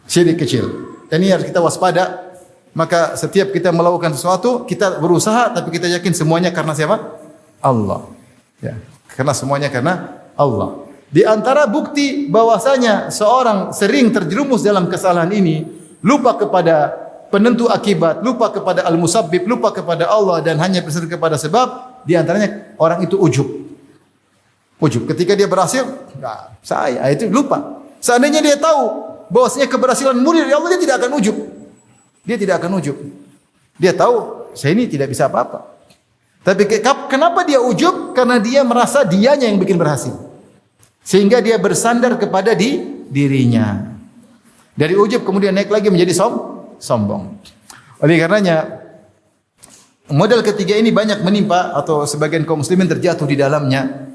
Syirik kecil. Dan ini harus kita waspada. Maka setiap kita melakukan sesuatu, kita berusaha tapi kita yakin semuanya karena siapa? Allah. Ya, karena semuanya karena Allah. Di antara bukti bahwasanya seorang sering terjerumus dalam kesalahan ini, lupa kepada penentu akibat, lupa kepada al-musabbib, lupa kepada Allah dan hanya bersandar kepada sebab, di antaranya orang itu ujub. Ujub. Ketika dia berhasil, saya itu lupa. Seandainya dia tahu bahwasanya keberhasilan murni dari Allah, dia tidak akan ujub. Dia tidak akan ujub. Dia tahu saya ini tidak bisa apa-apa. Tapi kenapa dia ujub? Karena dia merasa dianya yang bikin berhasil. Sehingga dia bersandar kepada dirinya. Dari ujub kemudian naik lagi menjadi sombong. Oleh karenanya model ketiga ini banyak menimpa atau sebagian kaum muslimin terjatuh di dalamnya,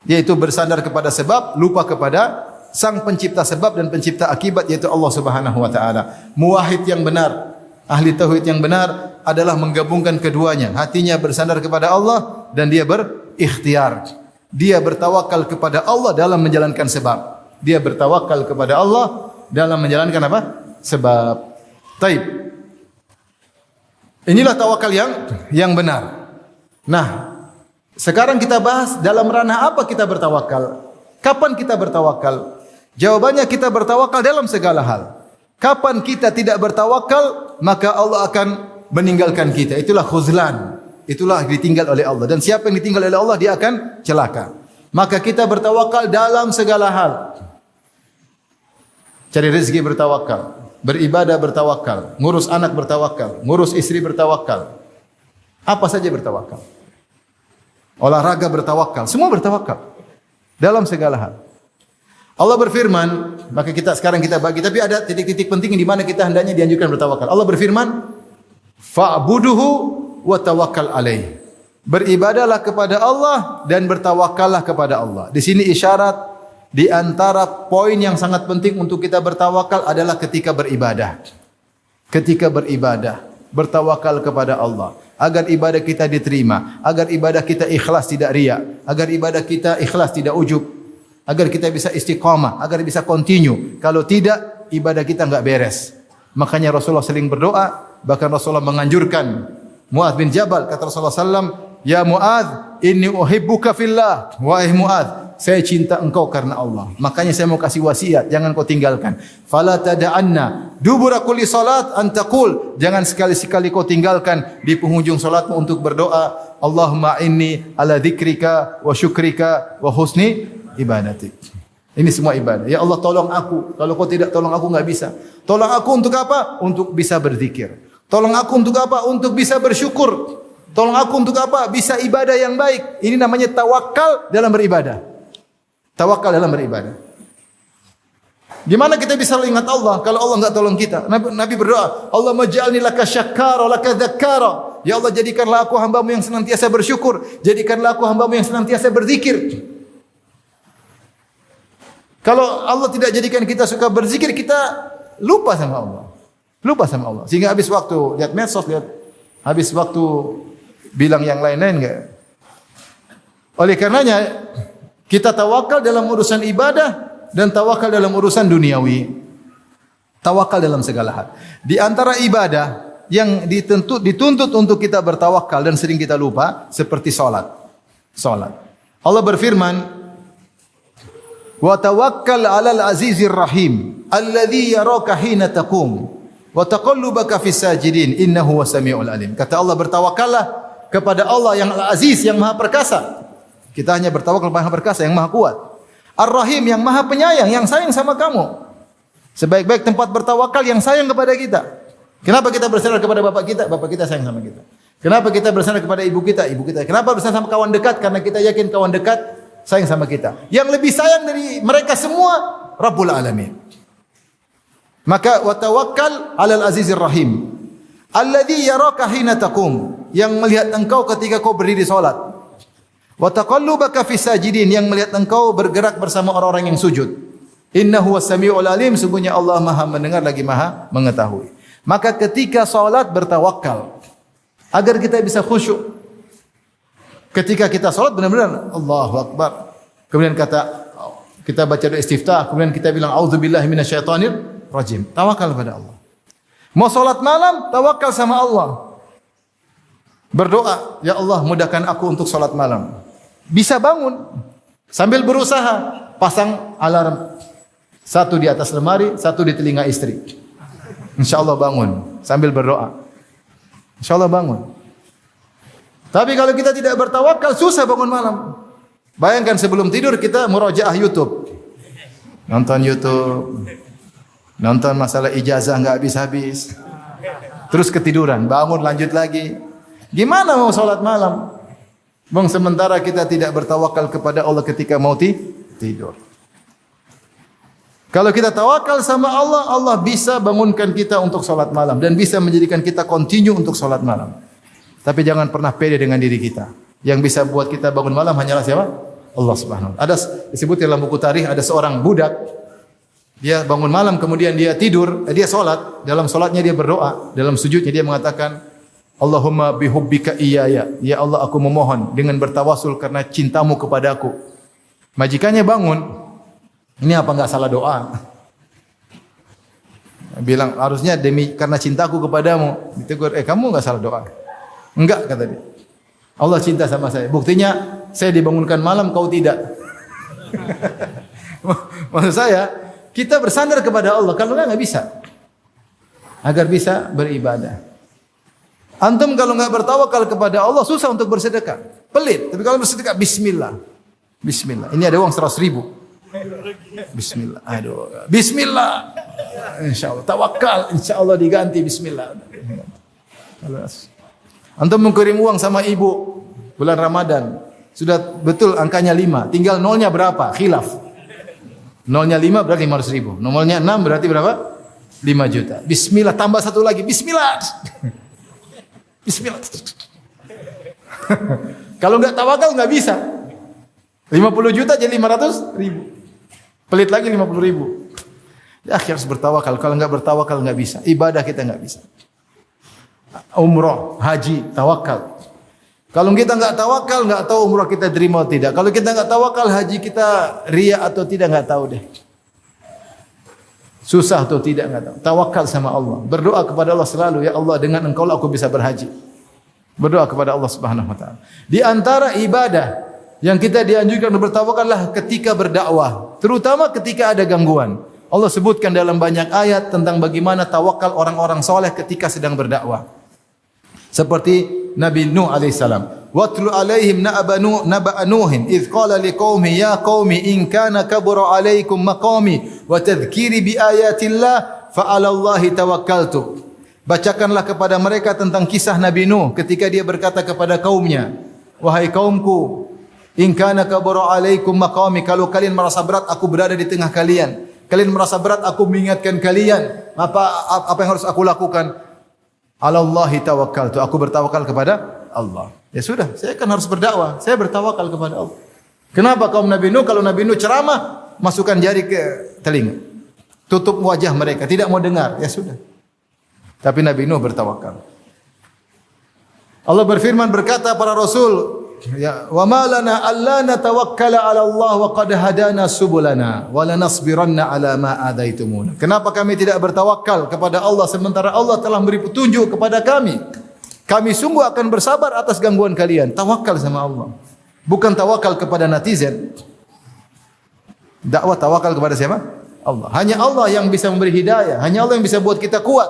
yaitu bersandar kepada sebab, lupa kepada sang pencipta sebab dan pencipta akibat, yaitu Allah Subhanahu wa taala. Muwahhid yang benar, ahli tauhid yang benar adalah menggabungkan keduanya. Hatinya bersandar kepada Allah dan dia berikhtiar. Dia bertawakal kepada Allah dalam menjalankan sebab. Dia bertawakal kepada Allah dalam menjalankan apa? Sebab. Taib. Inilah tawakal yang benar. Nah, sekarang kita bahas dalam ranah apa kita bertawakal. Kapan kita bertawakal? Jawabannya kita bertawakal dalam segala hal. Kapan kita tidak bertawakal, maka Allah akan meninggalkan kita. Itulah khuzlan. Itulah ditinggal oleh Allah. Dan siapa yang ditinggal oleh Allah, dia akan celaka. Maka kita bertawakal dalam segala hal. Cari rezeki bertawakal, beribadah bertawakal, ngurus anak bertawakal, ngurus istri bertawakal. Apa saja bertawakal. Olahraga bertawakal, semua bertawakal. Dalam segala hal. Allah berfirman, maka sekarang kita bagi, tapi ada titik-titik penting di mana kita hendaknya dianjurkan bertawakal. Allah berfirman, fa'buduhu wa tawakkal alaih. Beribadahlah kepada Allah dan bertawakallah kepada Allah. Di sini isyarat di antara poin yang sangat penting untuk kita bertawakal adalah ketika beribadah. Ketika beribadah, bertawakal kepada Allah agar ibadah kita diterima, agar ibadah kita ikhlas tidak riya, agar ibadah kita ikhlas tidak ujub, agar kita bisa istiqamah, agar bisa continue. Kalau tidak, ibadah kita enggak beres. Makanya Rasulullah sering berdoa, bahkan Rasulullah menganjurkan Muadz bin Jabal, kata Rasulullah sallam, "Ya Muadz, inni uhibbuka fillah." Wahai Muadz, saya cinta engkau karena Allah. Makanya saya mau kasih wasiat, jangan kau tinggalkan. Fala tada'anna dubura kulli salat an taqul. Jangan sekali-sekali kau tinggalkan di penghujung salatmu untuk berdoa, Allahumma inni ala dzikrika wa syukrika wa husni ibadatik. Ini semua ibadah. Ya Allah, tolong aku. Kalau kau tidak tolong aku enggak bisa. Tolong aku untuk apa? Untuk bisa berzikir. Tolong aku untuk apa? Untuk bisa bersyukur. Tolong aku untuk apa? Bisa ibadah yang baik. Ini namanya tawakal dalam beribadah. Tawakal dalam beribadah. Gimana kita bisa ingat Allah kalau Allah enggak tolong kita? Nabi berdoa, Allah maj'alni laka syakkara laka dzakkara. Ya Allah, jadikanlah aku hamba-Mu yang senantiasa bersyukur, jadikanlah aku hamba-Mu yang senantiasa berzikir. Kalau Allah tidak jadikan kita suka berzikir, kita lupa sama Allah. Lupa sama Allah. Sehingga habis waktu lihat medsos, habis waktu bilang yang lain-lain enggak. Oleh karenanya kita tawakal dalam urusan ibadah dan tawakal dalam urusan duniawi. Tawakal dalam segala hal. Di antara ibadah yang dituntut untuk kita bertawakal dan sering kita lupa seperti salat. Salat. Allah berfirman, "Wa tawakkal 'alal azizir rahim alladzi yaraka hina taqum wa taqallubaka fis sajidin innahu wasami'ul alim." Kata Allah, bertawakallah kepada Allah yang Al-Aziz, yang Maha Perkasa. Kita hanya bertawakal kepada Maha Perkasa, yang Maha Kuat. Ar-Rahim, yang Maha Penyayang, yang sayang sama kamu. Sebaik-baik tempat bertawakal yang sayang kepada kita. Kenapa kita bersandar kepada bapak kita? Bapak kita sayang sama kita. Kenapa kita bersandar kepada ibu kita? Ibu kita. Kenapa bersandar sama kawan dekat? Karena kita yakin kawan dekat sayang sama kita. Yang lebih sayang dari mereka semua, Rabbul Alamin. Maka wa tawakkal 'alal azizir rahim alladzi yaraka hina taqum, yang melihat engkau ketika kau berdiri salat. Wa taqallubaka fis sajidin, yang melihat engkau bergerak bersama orang-orang yang sujud. Innahu was-sami'ul alim, sungguhnya Allah Maha mendengar lagi Maha mengetahui. Maka ketika salat bertawakal agar kita bisa khusyuk. Ketika kita salat benar-benar Allahu Akbar. Kemudian kita baca doa istiftah, kemudian kita bilang auzubillahi minasyaitonir rajim. Tawakal kepada Allah. Mau salat malam, tawakal sama Allah. Berdoa, ya Allah mudahkan aku untuk salat malam. Bisa bangun sambil berusaha, pasang alarm. Satu di atas lemari, satu di telinga istri. InsyaAllah bangun sambil berdoa. InsyaAllah bangun. Tapi kalau kita tidak bertawakal, susah bangun malam. Bayangkan sebelum tidur kita murajaah YouTube. Nonton YouTube. Nonton masalah ijazah enggak habis-habis. Terus ketiduran, bangun lanjut lagi. Gimana mau salat malam? Bang, sementara kita tidak bertawakal kepada Allah ketika mau tidur. Kalau kita tawakal sama Allah, Allah bisa bangunkan kita untuk salat malam dan bisa menjadikan kita continue untuk salat malam. Tapi jangan pernah pede dengan diri kita. Yang bisa buat kita bangun malam hanyalah siapa? Allah Subhanahu wa taala. Ada disebut dalam buku tarikh, ada seorang budak, dia bangun malam kemudian dia tidur, dia salat, dalam salatnya dia berdoa, dalam sujudnya dia mengatakan, Allahumma bihubbika iyaya, ya Allah aku memohon dengan bertawasul karena cintamu kepadaku. Majikannya bangun, ini apa enggak salah doa? Bilang harusnya karena cintaku kepadamu. Ditegur, kamu enggak salah doa. Enggak, kata dia. Allah cinta sama saya. Buktinya saya dibangunkan malam, kau tidak. Maksud saya, kita bersandar kepada Allah. Kalau enggak bisa. Agar bisa beribadah. Antum kalau enggak bertawakal kepada Allah, susah untuk bersedekah. Pelit. Tapi kalau bersedekah, bismillah. Bismillah. Ini ada uang 100.000. Bismillah. Aduh. Bismillah. InsyaAllah. Tawakal. InsyaAllah diganti. Bismillah. Antum mengirim uang sama ibu bulan Ramadan. Sudah betul angkanya 5. Tinggal nolnya berapa? Khilaf. Nolnya 5 berarti 500.000. Nolnya 6 berarti berapa? 5 juta. Bismillah. Tambah satu lagi. Bismillah. Bismillah. Kalau enggak tawakal enggak bisa. 50 juta jadi 500.000. Pelit lagi 50.000. Ya, harus bertawakal. Kalau enggak bertawakal enggak bisa. Ibadah kita enggak bisa. Umrah, haji, tawakal. Kalau kita enggak tawakal, enggak tahu umrah kita terima atau tidak. Kalau kita enggak tawakal, haji kita riya atau tidak enggak tahu deh. Susah atau tidak enggak tahu. Tawakal sama Allah. Berdoa kepada Allah selalu, ya Allah dengan Engkau aku bisa berhaji. Berdoa kepada Allah Subhanahu wa taala. Di antara ibadah yang kita dianjurkan untuk bertawakallah ketika berdakwah, terutama ketika ada gangguan. Allah sebutkan dalam banyak ayat tentang bagaimana tawakal orang-orang soleh ketika sedang berdakwah. Seperti Nabi Nuh alaihissalam. Watlu alaihim naba Nuhin idh qala liqaumi ya qaumi in kana kabura alaikum maqami wa tadhkiri bi ayatillah fa 'ala Allahi tawakkaltu. Bacakanlah kepada mereka tentang kisah Nabi Nuh ketika dia berkata kepada kaumnya, wahai kaumku, in kana kabura alaikum maqami, kalau kalian merasa berat aku berada di tengah kalian. Kalian merasa berat aku mengingatkan kalian. Apa yang harus aku lakukan? 'Ala Allahi tawakkaltu. Aku bertawakal kepada Allah. Ya sudah, saya kan harus berdakwah. Saya bertawakal kepada Allah. Kenapa kaum Nabi Nuh kalau Nabi Nuh ceramah masukkan jari ke telinga, tutup wajah mereka, tidak mau dengar. Ya sudah. Tapi Nabi Nuh bertawakal. Allah berfirman berkata para rasul ya, wa ma lana alla natawakkala 'ala Allah wa qad hadana subulana wa lanasbiranna 'ala ma adaitumuna. Kenapa kami tidak bertawakal kepada Allah sementara Allah telah memberi petunjuk kepada kami? Kami sungguh akan bersabar atas gangguan kalian. Tawakal sama Allah. Bukan tawakal kepada netizen. Dakwah tawakal kepada siapa? Allah. Hanya Allah yang bisa memberi hidayah. Hanya Allah yang bisa buat kita kuat.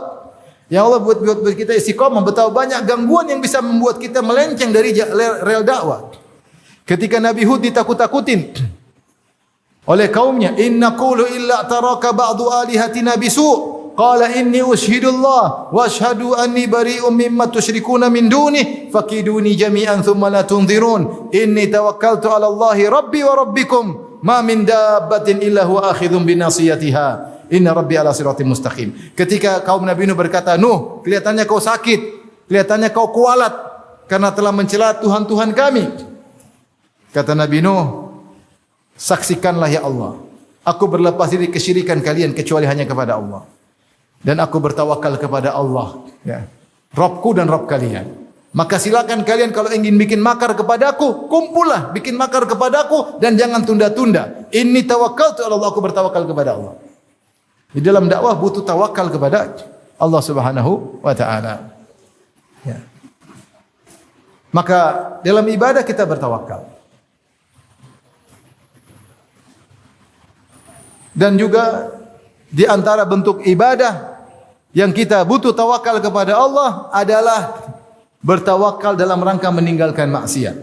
Yang Allah buat kita istiqamah. Betapa banyak gangguan yang bisa membuat kita melenceng dari rel dakwah. Ketika Nabi Hud ditakut-takutin oleh kaumnya, "Inna qulu illa taraka ba'du alihatina bisu'." Qala inni ushhidullah wa ashhadu anni bari'un mimma tusyrikuna min duni fakiduni jami'an thumma la tunzirun inni tawakkaltu 'ala Allahi rabbi wa rabbikum ma min dabbatin illa huwa akhidhun bi nasiyatiha inna rabbi 'ala siratim mustaqim. Ketika kaum Nabi Nuh berkata, "Nuh, kelihatannya kau sakit, kelihatannya kau kualat karena telah mencela Tuhan-Tuhan kami." Kata Nabi Nuh, "Saksikanlah ya Allah, aku berlepas diri kesyirikan kalian kecuali hanya kepada Allah. Dan aku bertawakal kepada Allah, ya, Rabbku dan Rabb kalian. Maka silakan kalian kalau ingin bikin makar kepadaku, kumpullah bikin makar kepadaku dan jangan tunda-tunda. Inni tawakkaltu 'ala Allah, aku bertawakal kepada Allah." Di dalam dakwah butuh tawakal kepada Allah Subhanahu wa taala. Ya. Maka dalam ibadah kita bertawakal. Dan juga di antara bentuk ibadah yang kita butuh tawakal kepada Allah adalah bertawakal dalam rangka meninggalkan maksiat.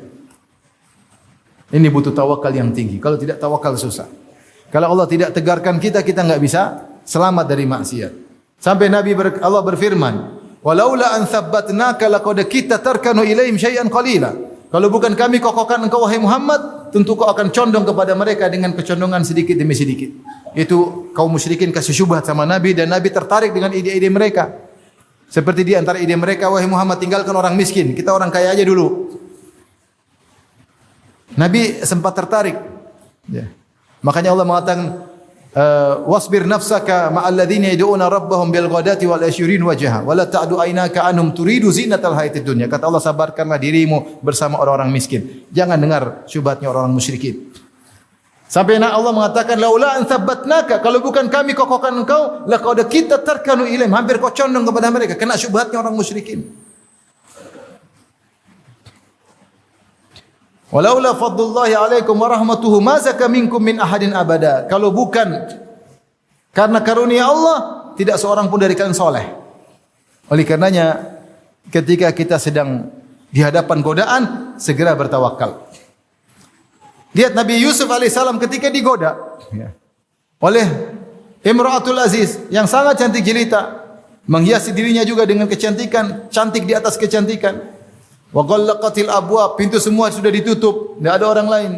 Ini butuh tawakal yang tinggi. Kalau tidak tawakal susah. Kalau Allah tidak tegarkan kita, kita enggak bisa selamat dari maksiat. Sampai Allah berfirman, "Walaula an tsabbatnaka laqad kitta tarkanu ilaihim syai'an qalila." Kalau bukan kami kokohkan engkau wahai Muhammad, tentu kau akan condong kepada mereka dengan kecondongan sedikit demi sedikit. Itu kaum musyrikin kasih syubhat sama Nabi dan Nabi tertarik dengan ide-ide mereka. Seperti di antara ide mereka, "Wahai Muhammad, tinggalkan orang miskin, kita orang kaya aja dulu." Nabi sempat tertarik. Ya. Makanya Allah mengatakan, "Wasbir nafsaka ma'al ladzina yad'una rabbahum bil ghadati wal asyurin wajha wa la ta'du aynaka anhum turidu zinatal hayatid dunya." Kata Allah, sabarkanlah dirimu bersama orang-orang miskin. Jangan dengar syubhatnya orang musyrikin. Sampai Allah mengatakan, "Laula an tsabbatnaka," kalau bukan kami kokohkan engkau, laqad kita tarkanu ilaihim, hampir kau condong kepada mereka, kena syubhatnya orang musyrikin. "Walaula fadlullahi 'alaikum wa rahmatuhu ma zaka minkum min ahadin abada." Kalau bukan karena karunia Allah, tidak seorang pun dari kalian soleh. Oleh karenanya, ketika kita sedang di hadapan godaan, segera bertawakal. Lihat Nabi Yusuf alaihissalam ketika digoda oleh Imra'atul Aziz yang sangat cantik jelita, menghiasi dirinya juga dengan kecantikan, cantik di atas kecantikan. Wa ghallaqatil abwab, pintu semua sudah ditutup, tidak ada orang lain.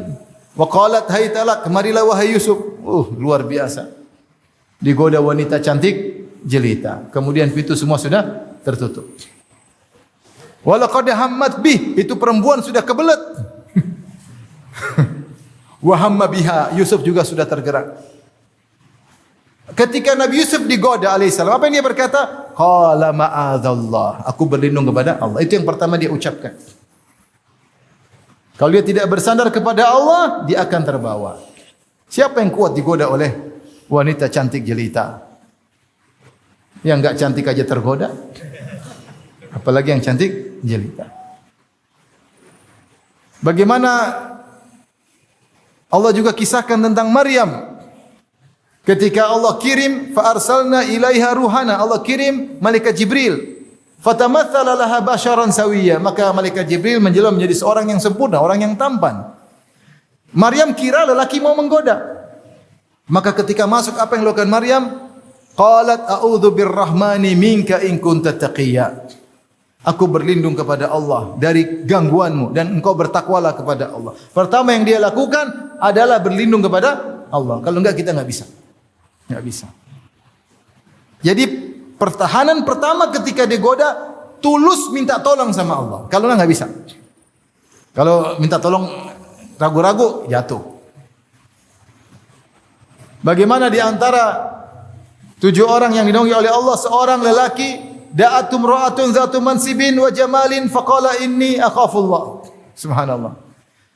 Wa qalat hayta lak, kemarilah wahai Yusuf. Luar biasa. Digoda wanita cantik jelita, kemudian pintu semua sudah tertutup. Wa laqad hammat bih, itu perempuan sudah kebelet. Wa hamma biha, Yusuf juga sudah tergerak. Ketika Nabi Yusuf digoda alaihissalam, apa yang dia berkata? Qala ma'adzallah, aku berlindung kepada Allah. Itu yang pertama dia ucapkan. Kalau dia tidak bersandar kepada Allah, dia akan terbawa. Siapa yang kuat digoda oleh wanita cantik jelita? Yang enggak cantik aja tergoda, apalagi yang cantik jelita. Bagaimana Allah juga kisahkan tentang Maryam. Ketika Allah kirim, fa arsalna ilaiha ruhana, Allah kirim malaikat Jibril. Fatamatsala laha basharan sawiyya, maka malaikat Jibril menjelma menjadi seorang yang sempurna, orang yang tampan. Maryam kira lelaki mau menggoda. Maka ketika masuk, apa yang dilakukan Maryam? Qalat a'udzu birrahmani minka in kunta taqiyya. Aku berlindung kepada Allah dari gangguanmu dan engkau bertakwalah kepada Allah. Pertama yang dia lakukan adalah berlindung kepada Allah. Kalau enggak kita enggak bisa. Enggak bisa. Jadi pertahanan pertama ketika digoda, tulus minta tolong sama Allah. Kalau enggak bisa. Kalau minta tolong ragu-ragu, jatuh. Bagaimana di antara 7 orang yang dinaungi oleh Allah, seorang lelaki da'atum ra'atun zatu mansibin wa jamalin faqala inni akhafullah. Subhanallah.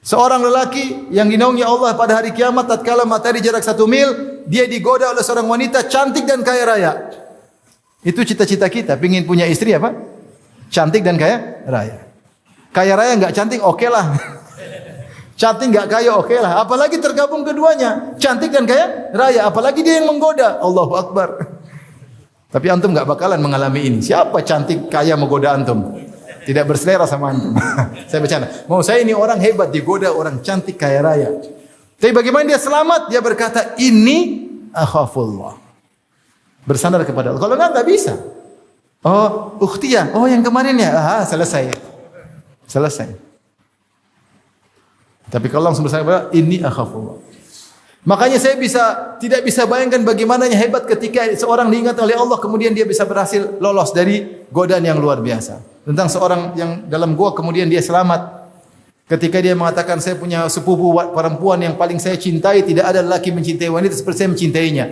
Seorang lelaki yang dinaungi Allah pada hari kiamat tatkala matahari jarak 1 mil, dia digoda oleh seorang wanita cantik dan kaya raya. Itu cita-cita kita, pingin punya istri apa? Cantik dan kaya raya. Kaya raya enggak cantik, oke lah. Cantik enggak kaya, oke lah. Apalagi tergabung keduanya, cantik dan kaya raya. Apalagi dia yang menggoda. Allahu Akbar. Tapi antum enggak bakalan mengalami ini. Siapa cantik kaya menggoda antum? Tidak berselera sama antum. Saya bercanda. Mau saya ini orang hebat digoda orang cantik kaya raya. Tapi bagaimana dia selamat? Dia berkata, "Ini akhafullah." Bersandar kepada Allah. Kalau enggak bisa. Oh, ukhtiyah. Oh, yang kemarin ya. Selesai. Selesai. Tapi kalau langsung bersandar kepada Allah, "Ini akhafullah." Makanya saya tidak bisa bayangkan bagaimananya hebat ketika seorang diingat oleh Allah kemudian dia bisa berhasil lolos dari godaan yang luar biasa. Tentang seorang yang dalam gua kemudian dia selamat ketika dia mengatakan saya punya sepupu perempuan yang paling saya cintai, tidak ada lelaki mencintai wanita seperti saya mencintainya.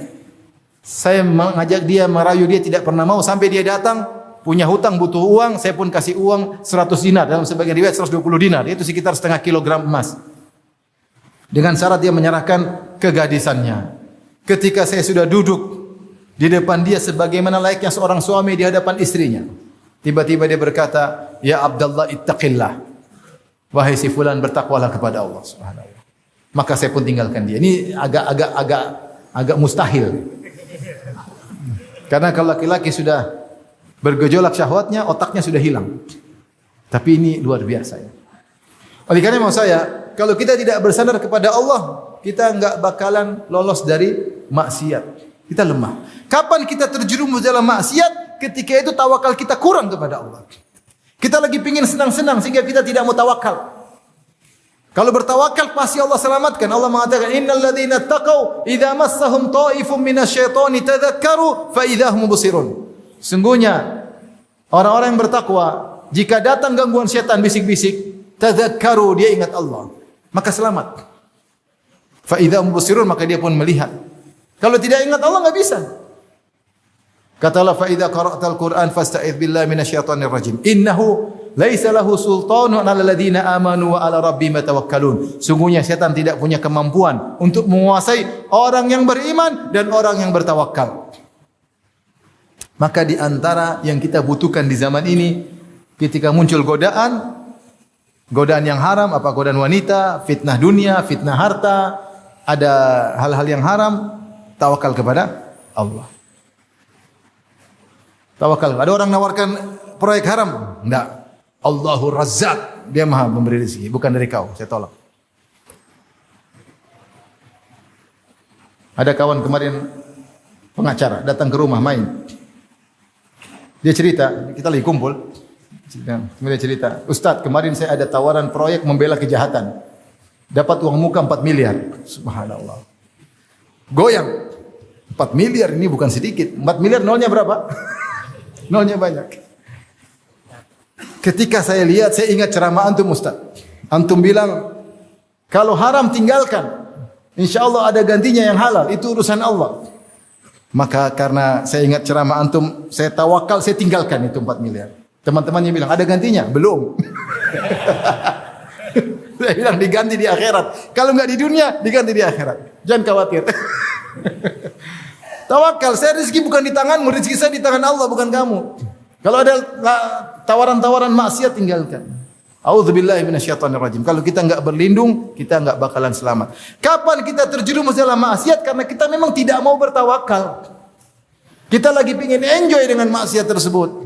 Saya mengajak dia, merayu dia tidak pernah mau sampai dia datang punya hutang butuh uang, saya pun kasih uang 100 dinar, dalam sebagian riwayat 120 dinar, itu sekitar setengah kilogram emas. Dengan syarat dia menyerahkan kegadisannya. Ketika saya sudah duduk di depan dia sebagaimana layaknya seorang suami di hadapan istrinya, tiba-tiba dia berkata, "Ya Abdullah ittaqillah." Wahai si fulan, bertakwalah kepada Allah Subhanahu wa taala. Maka saya pun tinggalkan dia. Ini agak mustahil. Karena kalau laki-laki sudah bergejolak syahwatnya, otaknya sudah hilang. Tapi ini luar biasa ya. Oleh karena mau saya, kalau kita tidak bersandar kepada Allah, kita enggak bakalan lolos dari maksiat. Kita lemah. Kapan kita terjerumus dalam maksiat? Ketika itu tawakal kita kurang kepada Allah. Kita lagi pingin senang-senang sehingga kita tidak mau tawakal. Kalau bertawakal pasti Allah selamatkan. Allah mengatakan, "Innal ladzina taqau idza massahum ta'ifun minasyaitani tadzakkaru fa idza hum mubsirun." Sungguhnya orang-orang yang bertakwa, jika datang gangguan setan bisik-bisik, tadzakkaru, dia ingat Allah, maka selamat. Fa idza hum mubsirun, maka dia pun melihat. Kalau tidak ingat Allah enggak bisa. Kata Allah, "Fa idza qara'tal Qur'an fasta'idz billahi minasyaitonir rajim. Innahu laisa lahu sultanun 'alal ladzina amanu wa 'ala rabbihim yatawakkalun." Sungguhnya setan tidak punya kemampuan untuk menguasai orang yang beriman dan orang yang bertawakal. Maka di antara yang kita butuhkan di zaman ini ketika muncul godaan yang haram, apa godaan wanita, fitnah dunia, fitnah harta, ada hal-hal yang haram, tawakal kepada Allah. Tawakal. Ada orang nawarkan proyek haram? Enggak. Allahur Razzaq. Dia Maha memberi rezeki, bukan dari kau. Saya tolak. Ada kawan kemarin pengacara datang ke rumah main. Dia cerita, kita lagi kumpul. Kemudian cerita, "Ustaz, kemarin saya ada tawaran proyek membela kejahatan. Dapat uang muka 4 miliar. Subhanallah. Goyang. 4 miliar ini bukan sedikit. 4 miliar nolnya berapa? Nolnya banyak. Ketika saya lihat, saya ingat ceramah antum Ustaz. Antum bilang, kalau haram tinggalkan. Insya Allah ada gantinya yang halal. Itu urusan Allah. Maka karena saya ingat ceramah antum, saya tawakal, saya tinggalkan itu 4 miliar. Teman-temannya bilang, ada gantinya? Belum. Saya bilang, diganti di akhirat. Kalau enggak di dunia, diganti di akhirat. Jangan khawatir. Tawakal, saya rezeki bukan di tanganmu, rezeki saya di tangan Allah, bukan kamu. Kalau ada tawaran-tawaran maksiat, tinggalkan. A'udzubillahi minasyaitonir rajim. Kalau kita enggak berlindung, kita enggak bakalan selamat. Kapan kita terjerumus dalam maksiat? Karena kita memang tidak mau bertawakal. Kita lagi pingin enjoy dengan maksiat tersebut.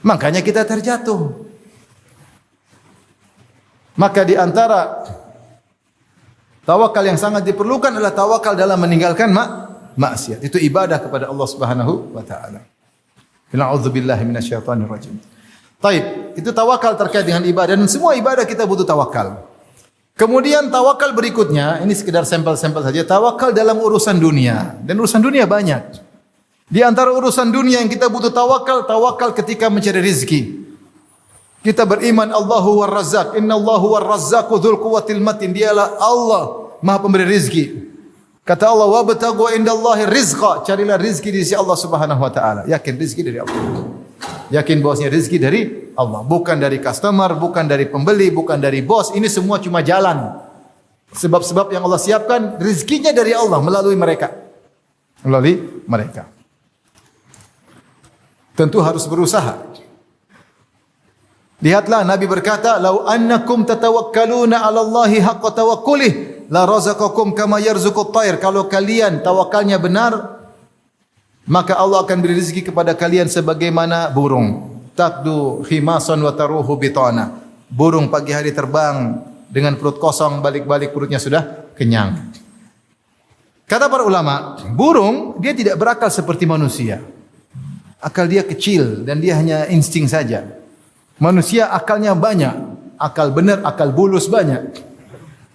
Makanya kita terjatuh. Maka di antara tawakal yang sangat diperlukan adalah tawakal dalam meninggalkan maksiat. Itu ibadah kepada Allah Subhanahu wa taala. A'udzubillahi minasyaitonir rajim. Taib, itu tawakal terkait dengan ibadah dan semua ibadah kita butuh tawakal. Kemudian tawakal berikutnya, ini sekedar sampel-sampel saja, tawakal dalam urusan dunia. Dan urusan dunia banyak. Di antara urusan dunia yang kita butuh tawakal, tawakal ketika mencari rezeki. Kita beriman Allahu war-Razzaq, innallahu war-Razzaqu dzul quwwatil matin. Dialah Allah, Maha pemberi rezeki. Kata Allah, "Wabtaghu indallahi rizqa." Carilah rezeki di sisi Allah Subhanahu wa taala. Yakin rezeki dari Allah. Yakin bahwasanya rezeki dari Allah. Bukan dari customer, bukan dari pembeli, bukan dari bos. Ini semua cuma jalan. Sebab-sebab yang Allah siapkan, rezekinya dari Allah melalui mereka. Melalui mereka. Tentu harus berusaha. Lihatlah Nabi berkata, "Lau annakum tatawakkaluna 'ala Allahi haqqa tawakkulih, la razaqakum kama yarzuqut tayr." Kalau kalian tawakalnya benar, maka Allah akan beri rezeki kepada kalian sebagaimana burung. Taqdu khimasan wa taruhu bitana. Burung pagi hari terbang dengan perut kosong, balik-balik perutnya sudah kenyang. Kata para ulama, burung dia tidak berakal seperti manusia. Akal dia kecil dan dia hanya insting saja. Manusia akalnya banyak, akal benar, akal bulus banyak.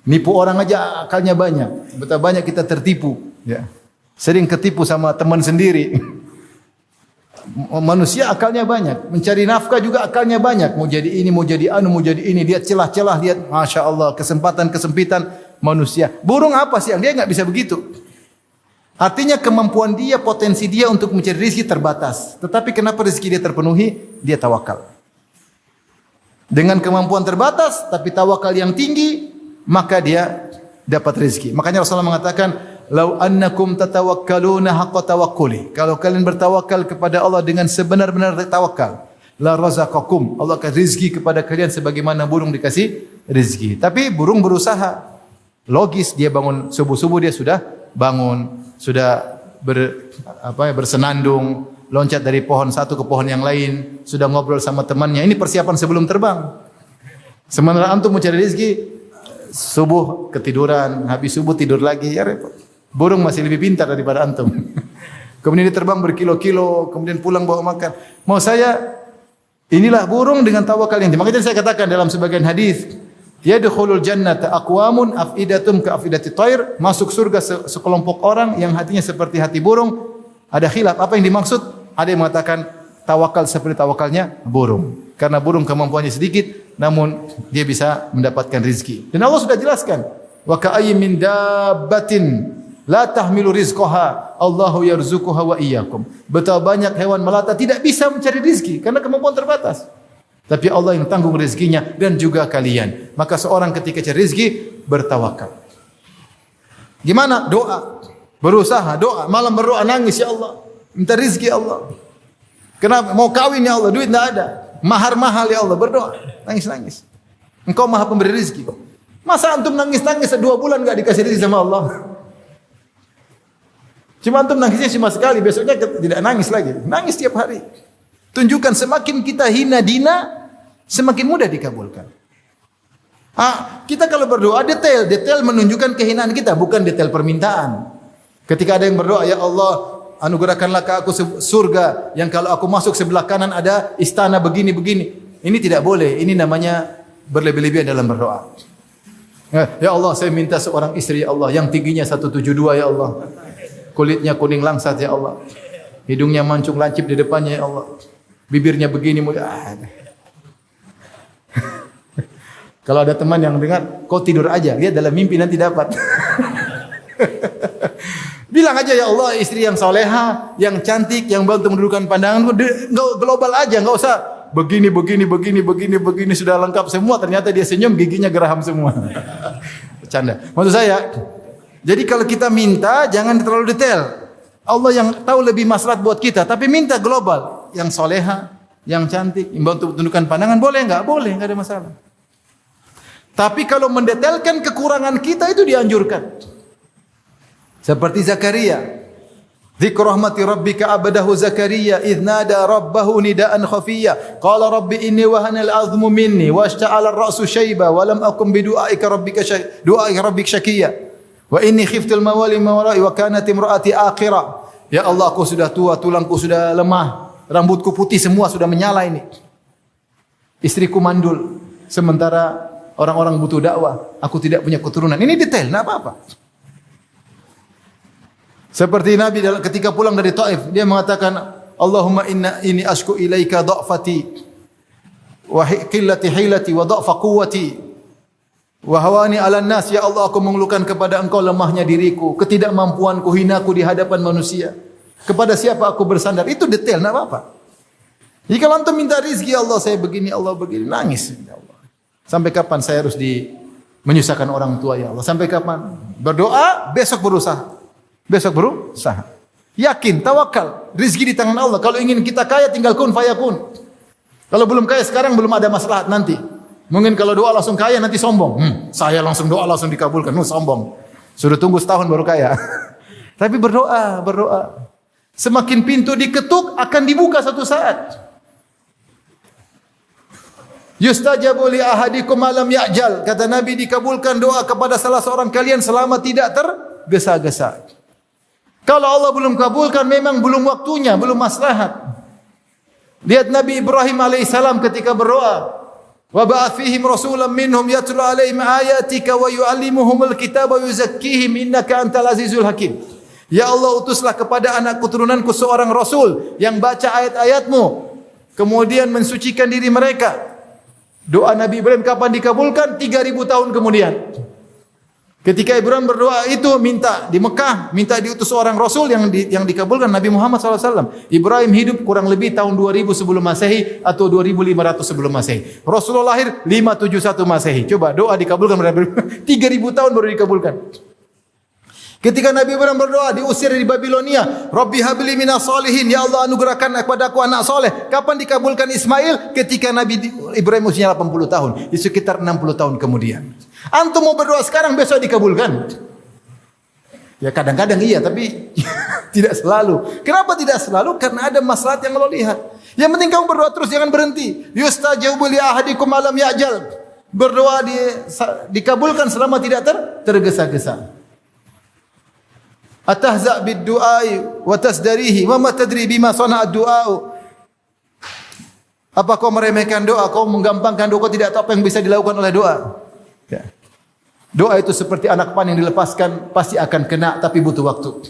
Nipu orang aja akalnya banyak. Betapa banyak kita tertipu, ya. Sering ketipu sama teman sendiri. Manusia akalnya banyak, mencari nafkah juga akalnya banyak. Mau jadi ini, mau jadi anu, mau jadi ini. Lihat celah-celah, lihat, masya Allah, kesempatan-kesempitan manusia. Burung apa sih yang dia nggak bisa begitu? Artinya kemampuan dia, potensi dia untuk mencari rezeki terbatas. Tetapi kenapa rezeki dia terpenuhi? Dia tawakal. Dengan kemampuan terbatas, tapi tawakal yang tinggi, maka dia dapat rezeki. Makanya Rasulullah mengatakan, "Lau annakum tatawakkaluna haqqa tawakkuli." Kalau kalian bertawakal kepada Allah dengan sebenar-benar tawakal, la razaqakum. Allah akan rezeki kepada kalian sebagaimana burung dikasih rezeki. Tapi burung berusaha. Logis dia bangun subuh-subuh dia sudah bangun, sudah bersenandung, loncat dari pohon satu ke pohon yang lain, sudah ngobrol sama temannya. Ini persiapan sebelum terbang. Sementara antum mencari rezeki, subuh ketiduran, habis subuh tidur lagi, ya repot. Burung masih lebih pintar daripada antum. Kemudian dia terbang berkilo-kilo, kemudian pulang bawa makan. Mau saya, inilah burung dengan tawakal yang tinggi. Makanya saya katakan dalam sebagian hadis, yadkhulul jannata aqwamun afidatum ka afidati thair, masuk surga sekelompok orang yang hatinya seperti hati burung. Ada khilaf, apa yang dimaksud? Ada yang mengatakan tawakal seperti tawakalnya burung. Karena burung kemampuannya sedikit, namun dia bisa mendapatkan rezeki. Dan Allah sudah jelaskan, wa ka'ayyin min dabbatin la tahmilu rizqaha Allahu yarzuquha wa iyyakum. Betapa banyak hewan melata tidak bisa mencari rezeki karena kemampuan terbatas. Tapi Allah yang tanggung rezekinya dan juga kalian. Maka seorang ketika cari rezeki bertawakal. Gimana? Doa. Berusaha, doa, malam berdoa, nangis, ya Allah, minta rezeki Allah. Kenapa? Mau kawin ya Allah, duit tidak ada. Mahar mahal ya Allah, berdoa, nangis-nangis. Engkau Maha Pemberi rezeki. Masa antum nangis-nangis 2 bulan enggak dikasih rezeki sama Allah? Cuma antum nangisnya cuma sekali, besoknya tidak nangis lagi. Nangis tiap hari. Tunjukkan semakin kita hina dina, semakin mudah dikabulkan. Kita kalau berdoa detail menunjukkan kehinaan kita, bukan detail permintaan. Ketika ada yang berdoa, ya Allah, anugerahkanlah ke aku surga yang kalau aku masuk sebelah kanan ada istana begini-begini. Ini tidak boleh. Ini namanya berlebih-lebihan dalam berdoa. Ya Allah, saya minta seorang istri ya Allah yang tingginya 172 ya Allah. Kulitnya kuning langsat ya Allah. Hidungnya mancung lancip di depannya ya Allah. Bibirnya begini Kalau ada teman yang dengar, kau tidur aja, lihat dalam mimpi nanti dapat. Bilang aja ya Allah, istri yang soleha, yang cantik, yang bantu mendudukan pandangan, global aja, enggak usah begini sudah lengkap semua. Ternyata dia senyum, giginya geraham semua. Bercanda. Maksud saya, jadi kalau kita minta jangan terlalu detail. Allah yang tahu lebih maslahat buat kita, tapi minta global, yang soleha, yang cantik, yang bantu mendudukan pandangan, boleh enggak? Boleh, enggak ada masalah. Tapi kalau mendetailkan kekurangan kita itu dianjurkan. Seperti Zakaria. Dzikru rahmati rabbika abadahu Zakaria idh nada rabbahu nidaan khafiyya. Qala rabbi inni wahana al-'azmu minni washta'ala ar-ra'su shayba wa lam akum bi du'aika rabbika syaqiyya. Wa inni khiftu al-mawali min wara'i wa kanat imra'ati aqira. Ya Allah, aku sudah tua, tulangku sudah lemah, rambutku putih semua sudah menyala ini. Istriku mandul, sementara orang-orang butuh dakwah, aku tidak punya keturunan. Ini detail, enggak apa-apa. Seperti Nabi ketika pulang dari Taif, dia mengatakan, Allahumma inni ashku ilaika dha'fati wa qillati hilati wa dha'fa quwwati wa hawani 'alan nas. Ya Allah, aku mengeluhkan kepada Engkau lemahnya diriku, ketidakmampuanku, hinaku di hadapan manusia. Kepada siapa aku bersandar? Itu detail, enggak apa-apa. Jadi kalau antum minta rizki, Allah saya begini, Allah begini, nangis. Ya Allah. Sampai kapan saya harus menyusahkan orang tua ya Allah? Sampai kapan? Berdoa, besok berusaha. Besok berusaha. Yakin, tawakal. Rizki di tangan Allah. Kalau ingin kita kaya, tinggal kun fayakun. Kalau belum kaya sekarang, belum ada maslahat nanti. Mungkin kalau doa langsung kaya, nanti sombong. Saya langsung doa, langsung dikabulkan. Sombong. Suruh tunggu setahun baru kaya. Tapi berdoa. Semakin pintu diketuk, akan dibuka satu saat. Yustajabu li ahadikum malam ya'jal. Kata Nabi, dikabulkan doa kepada salah seorang kalian selama tidak tergesa-gesa. Kalau Allah belum kabulkan, memang belum waktunya, belum maslahat. Lihat Nabi Ibrahim alaihissalam ketika berdoa. Wa ba'ath fihim rasulan minhum yatlu alaihim ayatika wa yu'allimuhumul kitaba wa yuzakkihim innaka antal azizul hakim. Ya Allah, utuslah kepada anak keturunanku seorang rasul yang baca ayat-ayatmu, kemudian mensucikan diri mereka. Doa Nabi Ibrahim kapan dikabulkan? 3000 tahun kemudian. Ketika Ibrahim berdoa itu, minta di Mekah, minta diutus seorang Rasul yang dikabulkan, Nabi Muhammad SAW. Ibrahim hidup kurang lebih tahun 2000 sebelum Masehi atau 2500 sebelum Masehi. Rasulullah lahir 571 Masehi. Coba doa dikabulkan berapa? 3000 tahun baru dikabulkan. Ketika Nabi Ibrahim berdoa diusir dari Babilonia, Rabbi habli minas solihin, ya Allah anugerahkan kepada aku anak soleh. Kapan dikabulkan Ismail? Ketika Nabi Ibrahim usianya 80 tahun, di sekitar 60 tahun kemudian. Antum mau berdoa sekarang, besok dikabulkan? Ya kadang-kadang iya, tapi tidak selalu. Kenapa tidak selalu? Karena ada maslahat yang Allah lihat. Yang penting kamu berdoa terus, jangan berhenti. Yustajabu li ahadikum malam ya'jal. Berdoa dikabulkan selama tidak tergesa-gesa. Atahza' bid-du'ai wa tasdarihi wa ma tadri bima sana'a ad-du'a'u. Apa kau meremehkan doa, kau menggampangkan doa, kau tidak tahu apa yang bisa dilakukan oleh doa. Ya. Doa itu seperti anak panah yang dilepaskan, pasti akan kena tapi butuh waktu.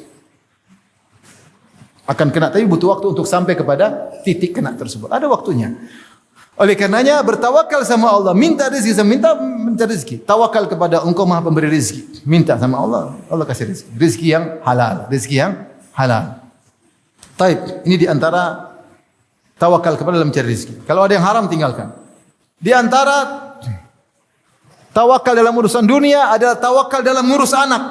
Akan kena tapi butuh waktu untuk sampai kepada titik kena tersebut. Ada waktunya. Oleh karenanya bertawakal sama Allah, minta rezeki, minta rezeki. Tawakal kepada Engkau Maha Pemberi rezeki. Minta sama Allah, Allah kasih rezeki. Rezeki yang halal, rezeki yang halal. Taib, ini di antara tawakal kepada dalam mencari rezeki. Kalau ada yang haram tinggalkan. Di antara tawakal dalam urusan dunia adalah tawakal dalam ngurus anak.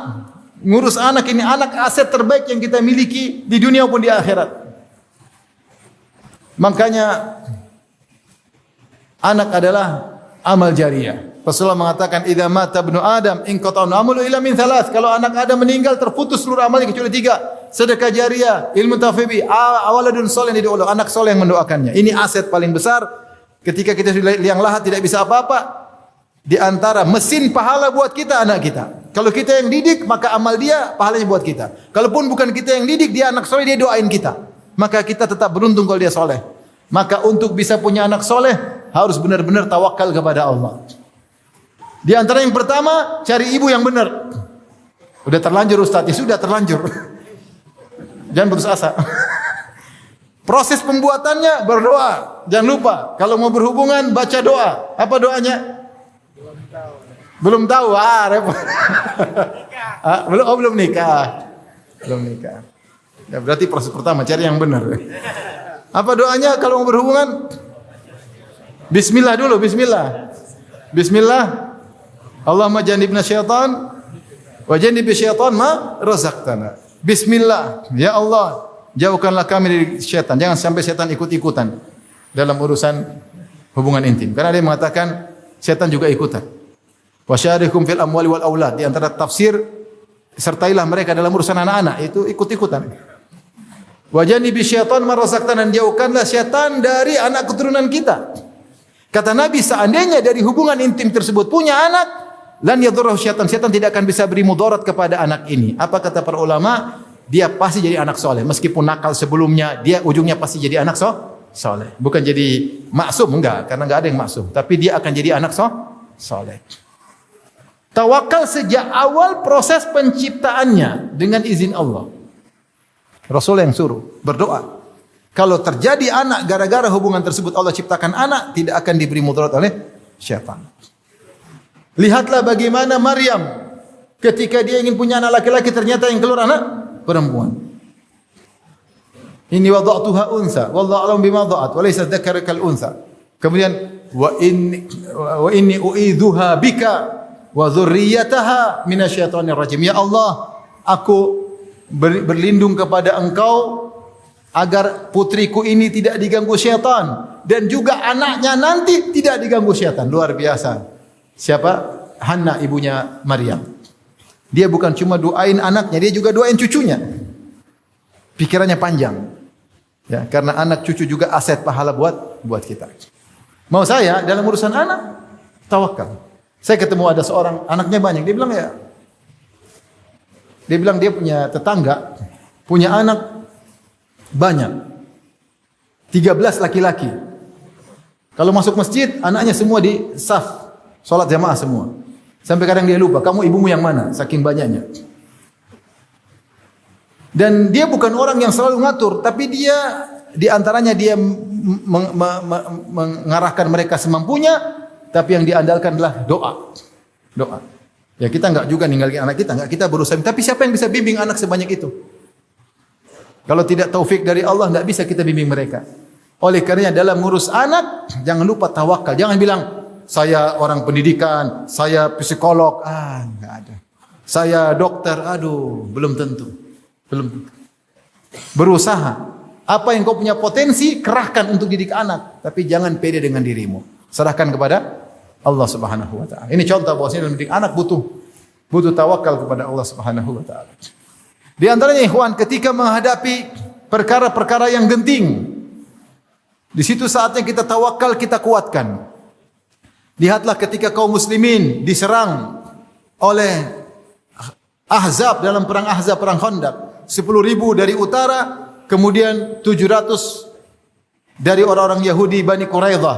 Ngurus anak ini, anak aset terbaik yang kita miliki di dunia maupun di akhirat. Makanya anak adalah amal jariyah. Rasulullah mengatakan, "Idza mata ibnu Adam inqata'a amalu illa min thalath." Kalau anak Adam meninggal, terputus seluruh amalnya kecuali 3. Sedekah jariyah, ilmu tafibi, awaladun saleh yang didoakan, anak soleh yang mendoakannya. Ini aset paling besar. Ketika kita sudah liang lahat tidak bisa apa-apa, di antara mesin pahala buat kita anak kita. Kalau kita yang didik, maka amal dia pahalanya buat kita. Kalaupun bukan kita yang didik, dia anak soleh, dia doain kita. Maka kita tetap beruntung kalau dia soleh. Maka untuk bisa punya anak soleh, harus benar-benar tawakal kepada Allah. Di antara yang pertama, cari ibu yang benar. Udah terlanjur Ustaz, ya sudah terlanjur. Jangan putus asa. Proses pembuatannya berdoa. Jangan lupa, kalau mau berhubungan baca doa. Apa doanya? Belum tahu. Repot. Belum nikah. Belum nikah. Ya, berarti proses pertama cari yang benar. Apa doanya kalau mau berhubungan? Bismillah dulu, bismillah. Bismillah. Allahumma jannibna syaitan wa jannibi syaitan ma razaqtana. Bismillah. Ya Allah, jauhkanlah kami dari syaitan. Jangan sampai syaitan ikut-ikutan dalam urusan hubungan intim. Karena ada yang mengatakan syaitan juga ikutan. Wa syarikum fil amwali wal aulad. Di antara tafsir, sertailah mereka dalam urusan anak-anak, itu ikut-ikutan. Wa jannibi syaitan ma razaqtana, jauhkanlah syaitan dari anak keturunan kita. Kata Nabi, seandainya dari hubungan intim tersebut punya anak, lan yadurruhu syaitan, syaitan tidak akan bisa beri mudarat kepada anak ini. Apa kata para ulama? Dia pasti jadi anak soleh. Meskipun nakal sebelumnya, dia ujungnya pasti jadi anak soleh. Bukan jadi maksum, enggak, karena enggak ada yang maksum. Tapi dia akan jadi anak soleh. Tawakal sejak awal proses penciptaannya dengan izin Allah. Rasul yang suruh berdoa. Kalau terjadi anak gara-gara hubungan tersebut Allah ciptakan anak, tidak akan diberi mudarat oleh syaitan. Lihatlah bagaimana Maryam ketika dia ingin punya anak laki-laki, ternyata yang keluar anak perempuan. Inni wada'tuha unsa wallahu a'lam bima wada'at wa laysa dzakaru kal unsa. Kemudian wa inni u'idzuha bika wa dzurriyyataha minasyaitonir rajim. Ya Allah, aku berlindung kepada Engkau agar putriku ini tidak diganggu syaitan dan juga anaknya nanti tidak diganggu syaitan. Luar biasa. Siapa? Hanna ibunya Maryam. Dia bukan cuma doain anaknya, dia juga doain cucunya. Pikirannya panjang. Ya, karena anak cucu juga aset pahala buat kita. Mau saya dalam urusan anak tawakal. Saya ketemu ada seorang anaknya banyak, dia bilang dia punya tetangga punya anak banyak. 13 laki-laki. Kalau masuk masjid, anaknya semua di saf, salat jamaah semua. Sampai kadang dia lupa, kamu ibumu yang mana? Saking banyaknya. Dan dia bukan orang yang selalu ngatur, tapi dia di antaranya dia mengarahkan mereka semampunya, tapi yang diandalkan adalah doa. Doa. Ya kita enggak juga ninggalin anak kita, enggak, kita berusaha. Tapi siapa yang bisa bimbing anak sebanyak itu? Kalau tidak taufik dari Allah, enggak bisa kita bimbing mereka. Oleh karenanya dalam ngurus anak, jangan lupa tawakal. Jangan bilang, saya orang pendidikan, saya psikolog, enggak ada. Saya dokter, belum tentu. Belum tentu. Berusaha. Apa yang kau punya potensi, kerahkan untuk didik anak. Tapi jangan pede dengan dirimu. Serahkan kepada Allah Subhanahu wa taala. Ini contoh bahwasanya mendidik anak butuh tawakal kepada Allah Subhanahu wa taala. Di antaranya ikhwan, ketika menghadapi perkara-perkara yang genting, di situ saatnya kita tawakal, kita kuatkan. Lihatlah ketika kaum muslimin diserang oleh Ahzab dalam perang Ahzab, perang Khandaq. 10.000 dari utara, kemudian 700 dari orang-orang Yahudi Bani Quraidah.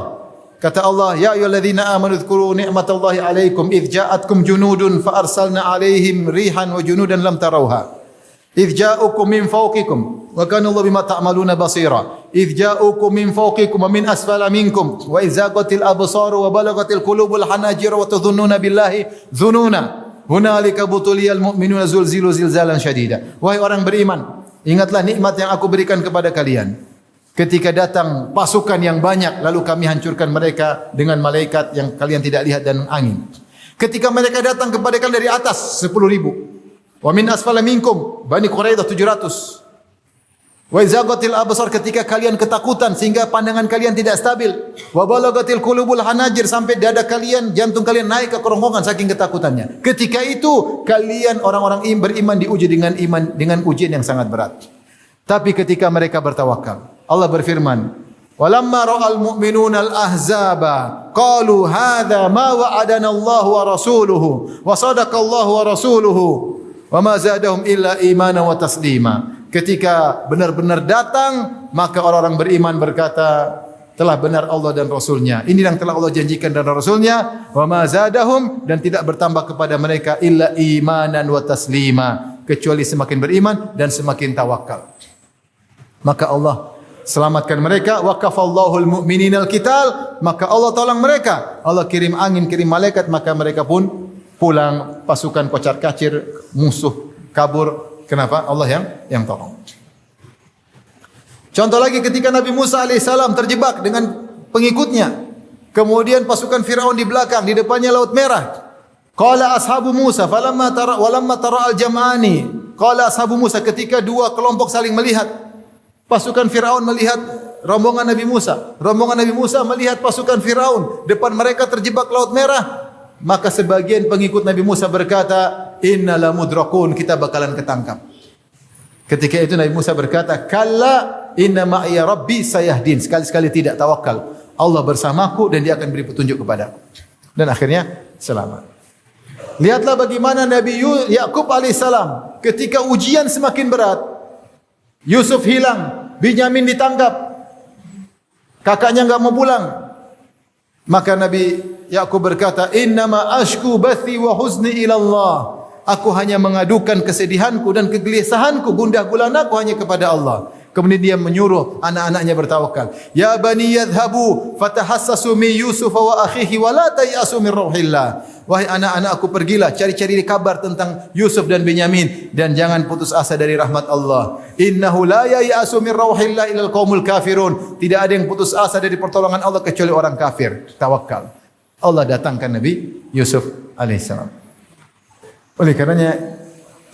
Kata Allah, ya ayyuhalladzina amanu dzkuru ni'matallahi 'alaikum idz ja'atkum junudun fa arsalna 'alaihim rihan wa junudan lam tarawha. Idz ja'ukum min fawqikum wa kana Allahu bima ta'maluna basira. Idz ja'ukum min fawqikum wa min asfala minkum wa idz zaqatil absaru wa balagatil qulubul hanajira wa tadhunnuna billahi dhununa. Hunalika butuliyal mu'minuna zulzilu zilzalan syadida. Wahai orang beriman, ingatlah nikmat yang aku berikan kepada kalian. Ketika datang pasukan yang banyak, lalu kami hancurkan mereka dengan malaikat yang kalian tidak lihat dan angin. Ketika mereka datang kepada kalian dari atas 10.000. Wa min asfala minkum Bani Quraidah 700. Wa izagatil absar, ketika kalian ketakutan sehingga pandangan kalian tidak stabil. Wa balagatil qulubul hanajir, sampai dada kalian, jantung kalian naik ke kerongkongan saking ketakutannya. Ketika itu kalian orang-orang beriman diuji dengan ujian yang sangat berat. Tapi ketika mereka bertawakal, Allah berfirman, "Walamma ra'al mu'minuna al-ahzaba qalu hadza ma wa'adana Allah wa rasuluhu wa sadaqa Allah wa rasuluhu wa ma zadahum illa imanan wa taslima." Ketika benar-benar datang, maka orang-orang beriman berkata, telah benar Allah dan Rasulnya. Ini yang telah Allah janjikan dan Rasulnya. Wa ma zadahum, dan tidak bertambah kepada mereka illa imanan wa taslima, kecuali semakin beriman dan semakin tawakal. Maka Allah selamatkan mereka. Wa kafallahu al-mu'minina al-qital, maka Allah tolong mereka. Allah kirim angin, kirim malaikat, maka mereka pun pulang, pasukan kocar-kacir, musuh kabur. Kenapa? Allah yang tolong. Contoh lagi ketika Nabi Musa alaihissalam terjebak dengan pengikutnya. Kemudian pasukan Firaun di belakang, di depannya Laut Merah. Qala ashabu Musa walamma tara al-jam'ani. Qala ashabu Musa, ketika dua kelompok saling melihat. Pasukan Firaun melihat rombongan Nabi Musa. Rombongan Nabi Musa melihat pasukan Firaun. Depan mereka terjebak Laut Merah. Maka sebagian pengikut Nabi Musa berkata, "Inna la mudrakun," kita bakalan ketangkap. Ketika itu Nabi Musa berkata, "Kalla inna ma'iya rabbi sayahdin." Sekali-sekali tidak, tawakal. Allah bersamaku dan dia akan beri petunjuk kepadaku. Dan akhirnya selamat. Lihatlah bagaimana Nabi Yakub alaihissalam ketika ujian semakin berat. Yusuf hilang, Binyamin ditangkap. Kakaknya enggak mau pulang. Maka Nabi Yakub berkata, "Innama ashku bathi wa huzni ila Allah." Aku hanya mengadukan kesedihanku dan kegelisahanku, gundah gulanaku hanya kepada Allah. Kemudian dia menyuruh anak-anaknya bertawakal. Ya bani yadhhabu fatahassasu min Yusuf wa akhihi wa la tayasu min rauhillah. Wahai anak-anakku, pergilah cari-cari kabar tentang Yusuf dan Benyamin dan jangan putus asa dari rahmat Allah. Innahu la yayasu min rauhillah ilal qaumul kafirun. Tidak ada yang putus asa dari pertolongan Allah kecuali orang kafir. Tawakal. Allah datangkan Nabi Yusuf alaihissalam. Oleh karenanya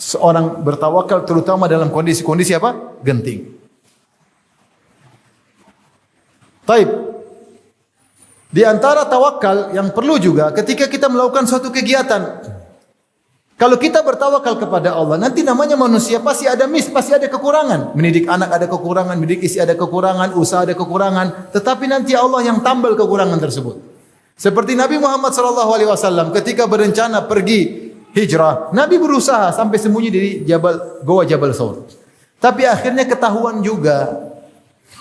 seorang bertawakal terutama dalam kondisi-kondisi apa? Genting. Taib. Di antara tawakal yang perlu juga ketika kita melakukan suatu kegiatan. Kalau kita bertawakal kepada Allah, nanti namanya manusia pasti ada pasti ada kekurangan. Mendidik anak ada kekurangan, mendidik istri ada kekurangan, usaha ada kekurangan, tetapi nanti Allah yang tambal kekurangan tersebut. Seperti Nabi Muhammad SAW ketika berencana pergi hijrah, Nabi berusaha sampai sembunyi di Goa Jabal Thawr. Tapi akhirnya ketahuan juga.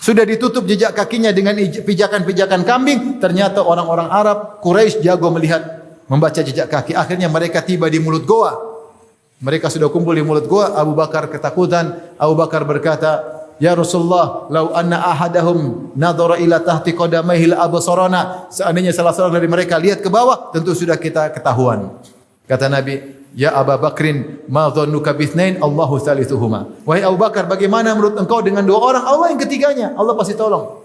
Sudah ditutup jejak kakinya dengan pijakan-pijakan kambing. Ternyata orang-orang Arab, Quraisy jago melihat, membaca jejak kaki. Akhirnya mereka tiba di mulut goa. Mereka sudah kumpul di mulut goa. Abu Bakar ketakutan. Abu Bakar berkata, Ya Rasulullah, lau anna ahadahum nadhara ila tahti qadamaihi la absarana. Seandainya salah seorang dari mereka lihat ke bawah, tentu sudah kita ketahuan. Kata Nabi, Ya Abu Bakrin, ma dhannuka bithnain Allahu thalithuhuma. Wahai Abu Bakar, bagaimana menurut engkau dengan dua orang? Allah yang ketiganya. Allah pasti tolong.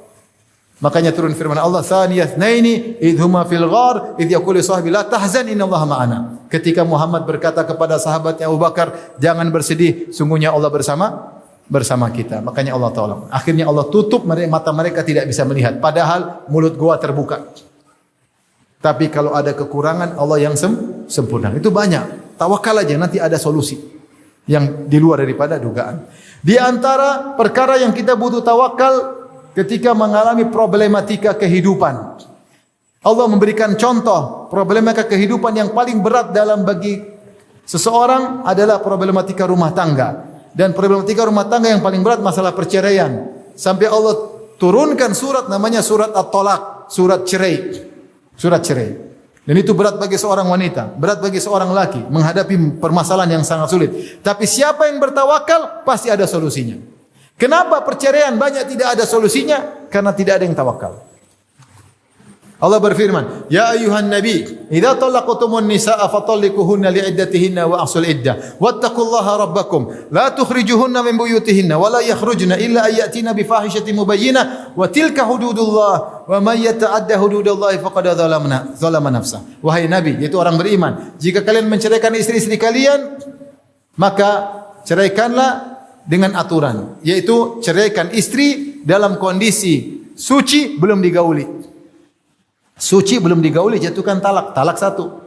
Makanya turun firman Allah, Thaniyatnaini idhuma fil ghar idh yaqulu sahibi la tahzan innallaha ma'ana. Ketika Muhammad berkata kepada sahabatnya Abu Bakar, jangan bersedih, sungguhnya Allah bersama kita. Makanya Allah tolong. Akhirnya Allah tutup mata mereka tidak bisa melihat. Padahal mulut gua terbuka. Tapi kalau ada kekurangan, Allah yang sempurna. Itu banyak. Tawakal aja, nanti ada solusi yang di luar daripada dugaan. Di antara perkara yang kita butuh tawakal ketika mengalami problematika kehidupan. Allah memberikan contoh problematika kehidupan yang paling berat dalam bagi seseorang adalah problematika rumah tangga. Dan problematika rumah tangga yang paling berat masalah perceraian. Sampai Allah turunkan surat namanya surat At-Talaq, surat cerai. Surat cerai. Dan itu berat bagi seorang wanita, berat bagi seorang laki menghadapi permasalahan yang sangat sulit. Tapi siapa yang bertawakal pasti ada solusinya. Kenapa perceraian banyak tidak ada solusinya? Karena tidak ada yang tawakal. Allah berfirman, Ya ayuhan nabi, idza talaqtumun nisaa fatalliquhunna li'iddatihinna wa ahsul iddah. Wattaqullaha rabbakum, la tukhrijuhunna min buyutihinna wa la yakhrujna illa ayyatina bi fahishatin mubayyinah wa tilka hududullah wa man yata'adda hududallahi faqad zalama nafsah. Wahai nabi, yaitu orang beriman, jika kalian menceraikan istri-istri kalian, maka ceraikanlah dengan aturan, yaitu ceraikan istri dalam kondisi suci belum digauli. Suci belum digauli, jatuhkan talak. Talak satu.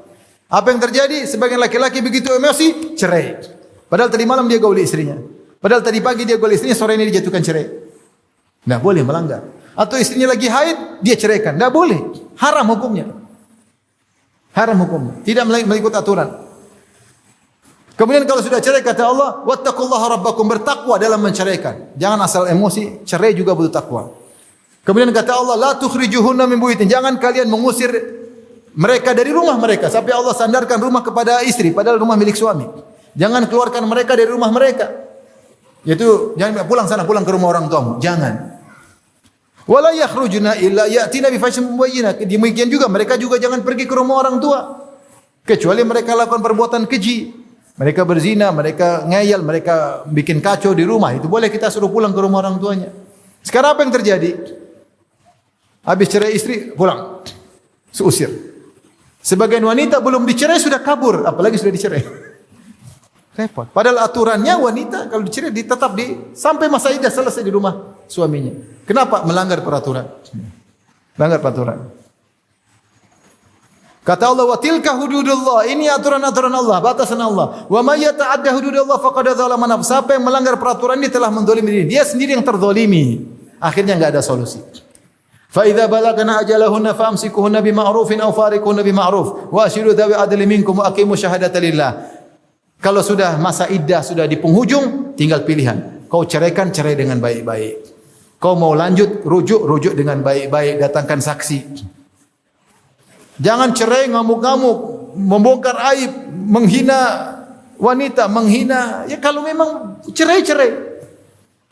Apa yang terjadi? Sebagian laki-laki begitu emosi, cerai. Padahal tadi malam dia gauli istrinya. Padahal tadi pagi dia gauli istrinya, sore ini dijatuhkan cerai. Tidak boleh melanggar. Atau istrinya lagi haid, dia ceraikan. Tidak boleh. Haram hukumnya. Haram hukumnya. Tidak mengikut aturan. Kemudian kalau sudah cerai, kata Allah, Wattaqullaha rabbakum, bertakwa dalam menceraikan. Jangan asal emosi, cerai juga butuh takwa. Kemudian kata Allah, la tukhrijuhunna min buyutin. Jangan kalian mengusir mereka dari rumah mereka. Sampai Allah sandarkan rumah kepada istri, padahal rumah milik suami. Jangan keluarkan mereka dari rumah mereka. Yaitu jangan pulang sana, pulang ke rumah orang tuamu. Jangan. Wala yakhrujuna illa ya'tina bi fahishatin mubayyinah. Demikian juga mereka juga jangan pergi ke rumah orang tua kecuali mereka lakukan perbuatan keji. Mereka berzina, mereka ngeyel, mereka bikin kacau di rumah. Itu boleh kita suruh pulang ke rumah orang tuanya. Sekarang apa yang terjadi? Habis cerai istri, pulang. Seusir. Sebagian wanita belum dicerai sudah kabur, apalagi sudah dicerai. Repot. Padahal aturannya wanita kalau dicerai tetap sampai masa iddah selesai di rumah suaminya. Kenapa? Melanggar peraturan. Melanggar peraturan. Kata Allah, wa tilka hududullah. Ini aturan-aturan Allah, batasan Allah. Wa may yata'adda hududallah faqad dzalama nafsahu. Siapa yang melanggar peraturan ini telah menzalimi diri. Dia sendiri yang terzalimi. Akhirnya enggak ada solusi. Fa idza balagna ajalahunna famsikuhunna bima'rufin aw fariquhunna bima'ruf wa ashiru dzawi adli minkum wa aqimu syahadata lillah. Kalau sudah masa iddah sudah di penghujung, tinggal pilihan. Kau ceraikan, cerai dengan baik-baik. Kau mau lanjut, rujuk dengan baik-baik, datangkan saksi. Jangan cerai ngamuk-ngamuk, membongkar aib, menghina wanita, menghina. Ya kalau memang cerai.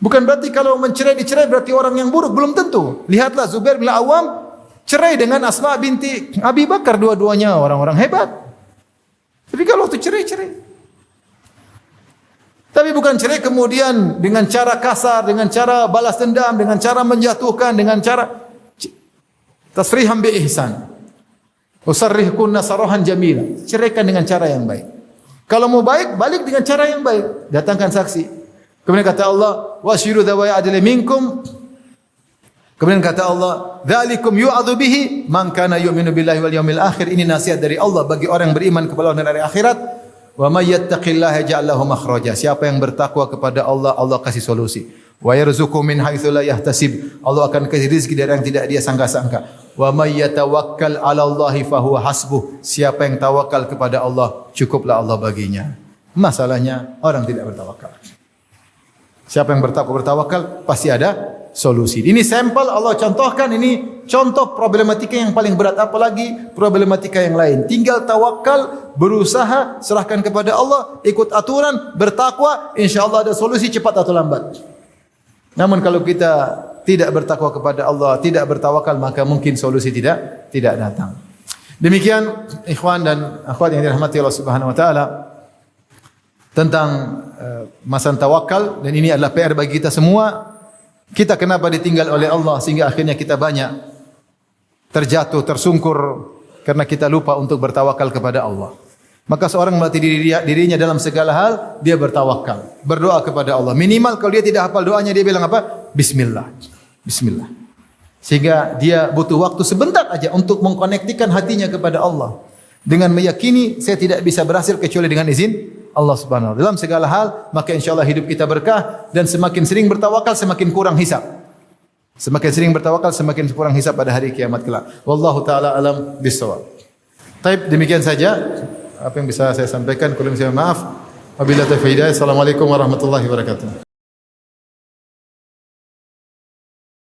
Bukan berarti kalau mencerai dicerai berarti orang yang buruk, belum tentu. Lihatlah Zubair bin Awam cerai dengan Asma binti Abi Bakar, dua-duanya orang-orang hebat. Tapi kalau waktu cerai. Tapi bukan cerai kemudian dengan cara kasar, dengan cara balas dendam, dengan cara menjatuhkan, dengan cara tasriham bi ihsan. Usarrihkunna sarahan jamila. Ceraikan dengan cara yang baik. Kalau mau baik, balik dengan cara yang baik. Datangkan saksi. Kemudian kata Allah, wasyiru dzawai adli minkum. Kemudian kata Allah, dzalikum yu'adzu bihi man kana yu'minu billahi wal yawmil akhir. Ini nasihat dari Allah bagi orang yang beriman kepada Allah dan hari akhirat. Wa may yattaqillaha yaj'al lahu makhraja. Siapa yang bertakwa kepada Allah, Allah kasih solusi. Wa yarzuqhu min haitsu la yahtasib. Allah akan kasih rezeki dari yang tidak dia sangka-sangka. Wa may yatawakkal 'ala Allahi fa huwa hasbuh. Siapa yang tawakal kepada Allah, cukuplah Allah baginya. Masalahnya orang tidak bertawakal. Siapa yang bertawakal pasti ada solusi. Ini sampel Allah contohkan, ini contoh problematika yang paling berat, apalagi problematika yang lain. Tinggal tawakal, berusaha, serahkan kepada Allah, ikut aturan, bertakwa, insyaallah ada solusi cepat atau lambat. Namun kalau kita tidak bertakwa kepada Allah, tidak bertawakal, maka mungkin solusi tidak datang. Demikian ikhwan dan akhwat yang dirahmati Allah Subhanahu wa taala tentang masalah tawakal, dan ini adalah PR bagi kita semua. Kita kenapa ditinggal oleh Allah sehingga akhirnya kita banyak terjatuh, tersungkur karena kita lupa untuk bertawakal kepada Allah. Maka seorang melatih dirinya dalam segala hal, dia bertawakal, berdoa kepada Allah. Minimal kalau dia tidak hafal doanya, dia bilang apa? Bismillah. Bismillah. Sehingga dia butuh waktu sebentar aja untuk mengkonektikan hatinya kepada Allah. Dengan meyakini saya tidak bisa berhasil kecuali dengan izin Allah Subhanahu wa taala. Dalam segala hal, maka insyaallah hidup kita berkah, dan semakin sering bertawakal semakin kurang hisab. Semakin sering bertawakal semakin kurang hisab pada hari kiamat kelak. Wallahu taala alam bissawab. Baik, demikian saja apa yang bisa saya sampaikan. Kurang saya maaf. Wabillahi taufiq. Assalamualaikum warahmatullahi wabarakatuh.